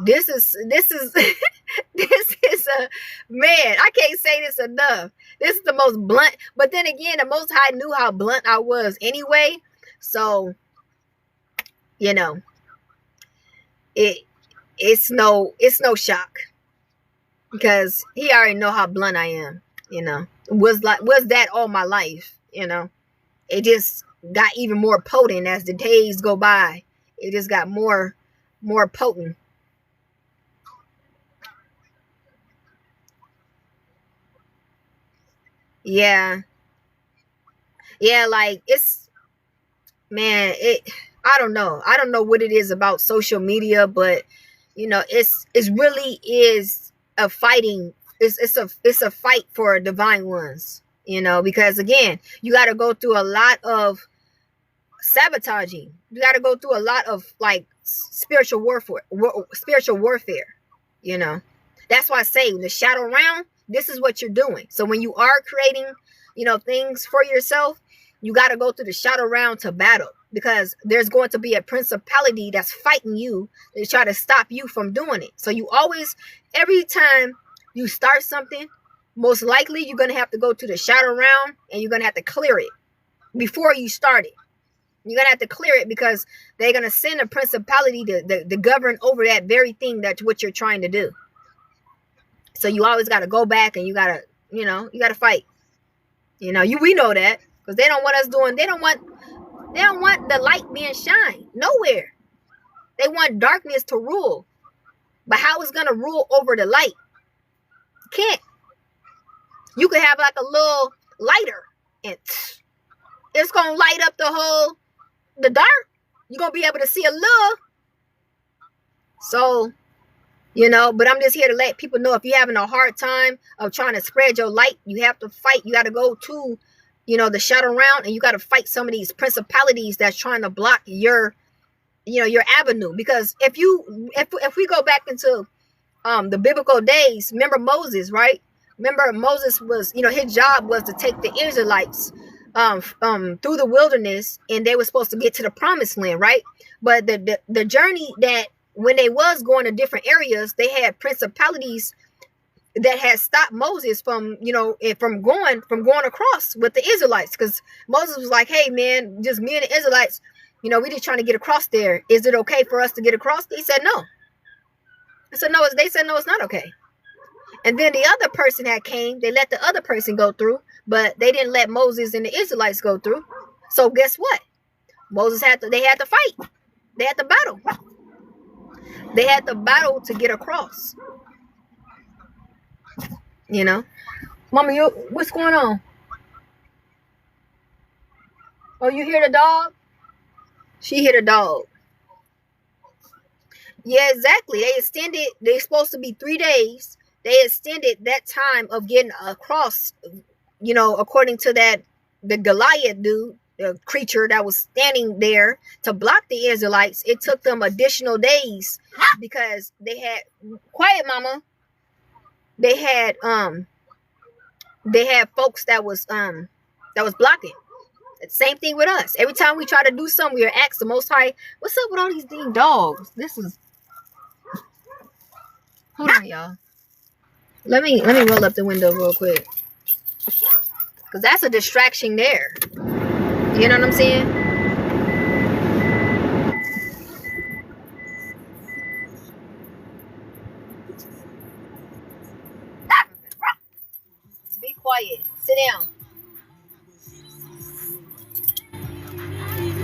Speaker 1: this is this is a man, I can't say this enough. This is the most blunt, but then again, the Most High knew how blunt I was anyway. So, you know, it's no shock because he already know how blunt I am. You know, was that all my life? You know, it just got even more potent as the days go by. It just got more potent. Yeah, yeah, like it's man, I don't know what it is about social media, but you know, it's really is a fighting. It's a fight for divine ones. You know, because again, you got to go through a lot of sabotaging. You got to go through a lot of like spiritual warfare. You know, that's why I say in the shadow realm, this is what you're doing. So when you are creating, you know, things for yourself, you got to go through the shadow realm to battle because there's going to be a principality that's fighting you to try to stop you from doing it. So you always, every time you start something, most likely you're going to have to go to the shadow realm and you're going to have to clear it before you start it. You're going to have to clear it because they're going to send a principality to govern over that very thing that's what you're trying to do. So you always got to go back and you got to, you know, you got to fight. You know, we know that because they don't want us doing, they don't want the light being shined nowhere. They want darkness to rule. But how is going to rule over the light? Can't. You could have like a little lighter and it's going to light up the dark. You're going to be able to see a little. So, you know, but I'm just here to let people know if you're having a hard time of trying to spread your light, you have to fight. You got to go to, you know, the shadow realm and you got to fight some of these principalities that's trying to block your, you know, your avenue. Because if we go back into the biblical days, remember Moses, right? Remember Moses was, you know, his job was to take the Israelites through the wilderness and they were supposed to get to the promised land, right? But the journey that when they was going to different areas, they had principalities that had stopped Moses from, you know, from going across with the Israelites. Because Moses was like, hey man, just me and the Israelites, you know, we just trying to get across there. Is it okay for us to get across? He said no. I said no. They said no, it's not okay. And then the other person had came. They let the other person go through, but they didn't let Moses and the Israelites go through. So guess what? They had to fight. They had to battle. They had to battle to get across. You know, Mama, what's going on? Oh, you hear the dog? She hear the dog. Yeah, exactly. They're supposed to be 3 days. They extended that time of getting across, you know, according to the Goliath dude, the creature that was standing there to block the Israelites. It took them additional days because they had, quiet mama, they had folks that was blocking. Same thing with us. Every time we try to do something, we are asked the Most High, what's up with all these dang dogs? Hold on, y'all. Let me roll up the window real quick. Because that's a distraction there. You know what I'm saying? Be quiet. Sit down.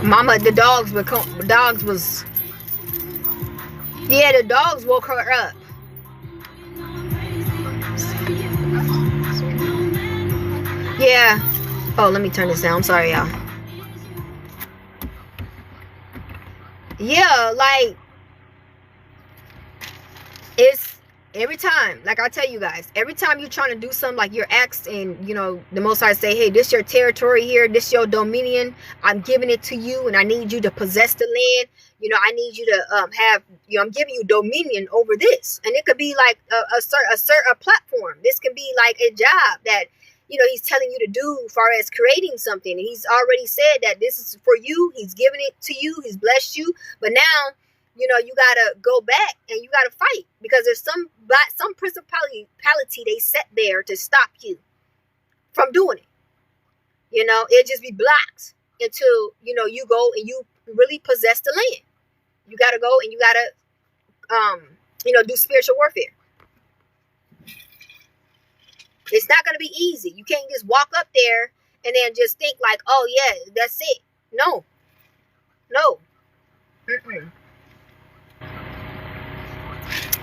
Speaker 1: Mama, the dogs was, yeah, the dogs woke her up. Yeah. Oh, let me turn this down. I'm sorry, y'all. Yeah, like, it's every time, like I tell you guys, every time you're trying to do something, like you're asked, and the Most High say, hey, this your territory here, this your dominion, I'm giving it to you, and I need you to possess the land. I need you to have, I'm giving you dominion over this. And it could be like a platform. This can be like a job that he's telling you to do as far as creating something. And he's already said that this is for you. He's given it to you. He's blessed you. But now, you gotta go back and you gotta fight, because there's some principality they set there to stop you from doing it. It just be blocked until you go and you really possess the land. You gotta go and you gotta do spiritual warfare. It's not gonna be easy. You can't just walk up there and then just think like, oh yeah, that's it. No. Mm-mm.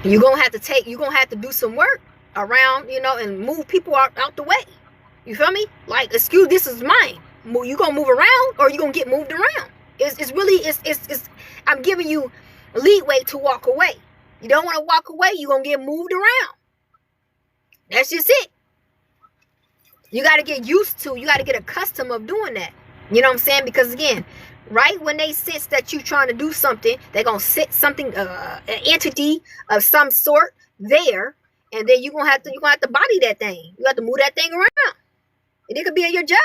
Speaker 1: You're gonna have to do some work around, and move people out the way. You feel me? Like, excuse, this is mine. You gonna move around, or you gonna get moved around? It's I'm giving you leeway to walk away. You don't want to walk away, you're gonna get moved around. That's just it. You got to get used to, you got to get accustomed of doing that. You know what I'm saying? Because again, right when they sense that you're trying to do something, they're going to set something, an entity of some sort there, and then you're going to have to body that thing. You have to move that thing around. And it could be at your job.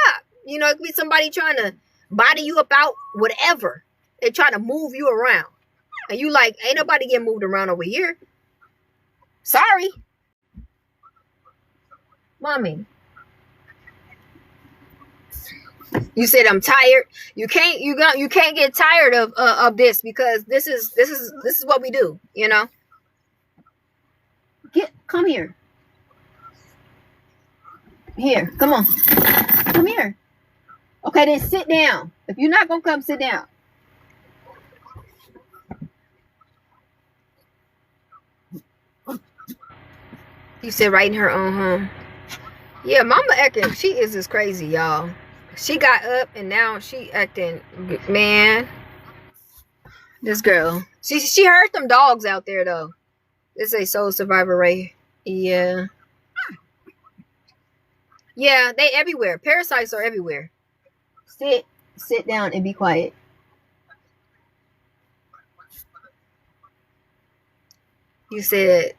Speaker 1: It could be somebody trying to body you about whatever. They're trying to move you around. And you like, ain't nobody getting moved around over here. Sorry. Mommy. You said I'm tired. You can't get tired of this, because this is what we do, Come here. Here, come on. Come here. Okay, then sit down. If you're not gonna come, sit down. You sit right in her own home. Yeah, Mama acting, she is just crazy, y'all. She got up and now she acting, man. This girl. She heard them dogs out there though. This is a soul survivor right here. Yeah. Yeah, they everywhere. Parasites are everywhere. Sit down and be quiet. You said,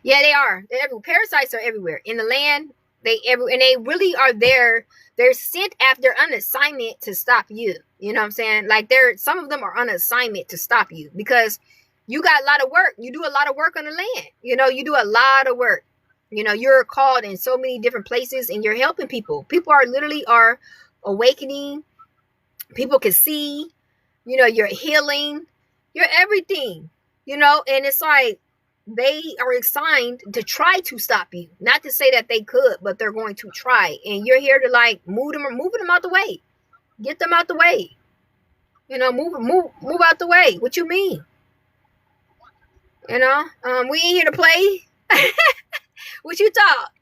Speaker 1: yeah, they are. They're everywhere. Parasites are everywhere. In the land, and they really are there. They're sent after on assignment to stop you. You know what I'm saying? Like, some of them are on assignment to stop you, because you got a lot of work. You do a lot of work on the land. You do a lot of work. You're called in so many different places, and you're helping people. People are awakening. People can see. You're healing. You're everything. And it's like, they are assigned to try to stop you. Not to say that they could, but they're going to try. And you're here to like moving them out the way. Get them out the way. Move out the way. What you mean? We ain't here to play. What you thought?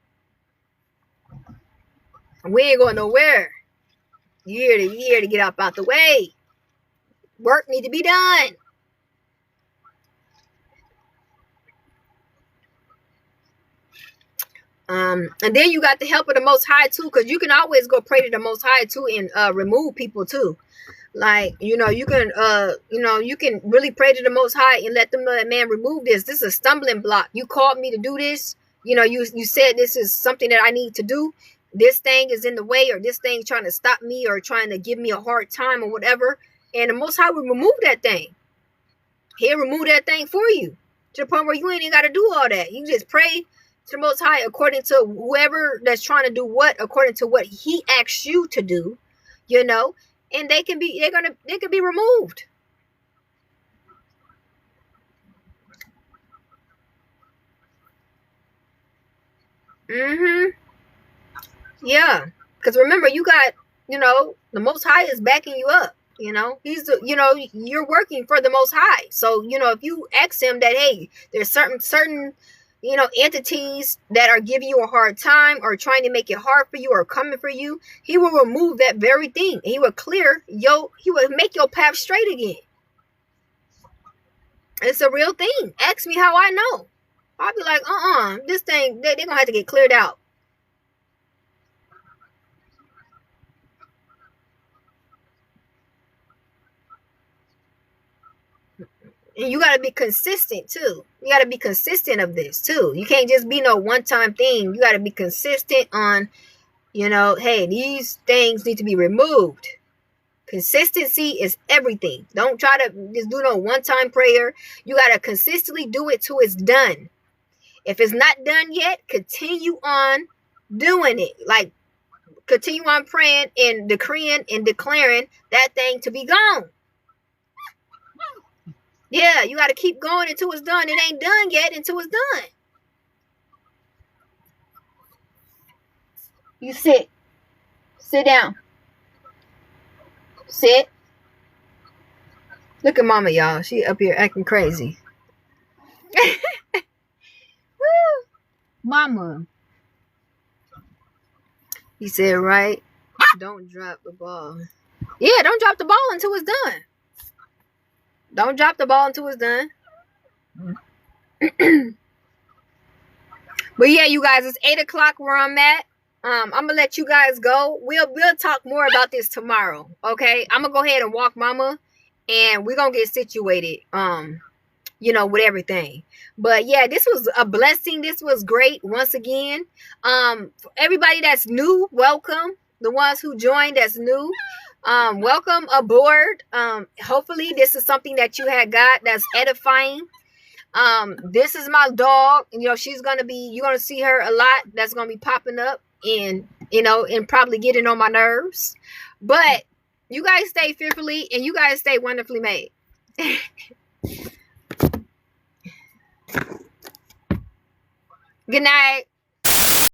Speaker 1: We ain't going nowhere. You're here to get up out the way. Work need to be done. And then you got the help of the Most High too, because you can always go pray to the Most High too and remove people too. Like, you can really pray to the Most High and let them know that, man, remove this. This is a stumbling block. You called me to do this. You said this is something that I need to do. This thing is in the way, or this thing trying to stop me, or trying to give me a hard time, or whatever. And the Most High will remove that thing. He'll remove that thing for you, to the point where you ain't even got to do all that. You just pray to the Most High according to whoever that's trying to do what, according to what He asks you to do, and they can be removed. Yeah, because remember, you got You know, the Most High is backing you up. You know, he's the, you know, you're working for the Most High. So, you know, if you ask him that, hey, there's certain, you know, entities that are giving you a hard time or trying to make it hard for you or coming for you, he will remove that very thing. He will he will make your path straight again. It's a real thing. Ask me how I know. I'll be like, this thing, they're gonna have to get cleared out. And you got to be consistent too. You got to be consistent of this too. You can't just be no one-time thing. You got to be consistent on, you know, hey, these things need to be removed. Consistency is everything. Don't try to just do no one-time prayer. You got to consistently do it till it's done. If it's not done yet, continue on doing it. Like, continue on praying and decreeing and declaring that thing to be gone. Yeah, you got to keep going until it's done. It ain't done yet until it's done. You sit. Sit down. Sit. Look at mama, y'all. She up here acting crazy. Woo. Mama. He said, right? Don't drop the ball. Yeah, don't drop the ball until it's done. Don't drop the ball until it's done. But yeah, you guys, it's 8 o'clock where I'm at. I'm gonna let you guys go. We'll talk more about this tomorrow. Okay, I'm gonna go ahead and walk mama, and we're gonna get situated. You know, with everything. But yeah, this was a blessing. This was great once again. For everybody that's new, welcome. The ones who joined that's new, welcome aboard. Hopefully this is something that you had got that's edifying. This is my dog. You know, you're gonna see her a lot. That's gonna be popping up and, you know, and probably getting on my nerves. But you guys stay fearfully and you guys stay wonderfully made. Good night.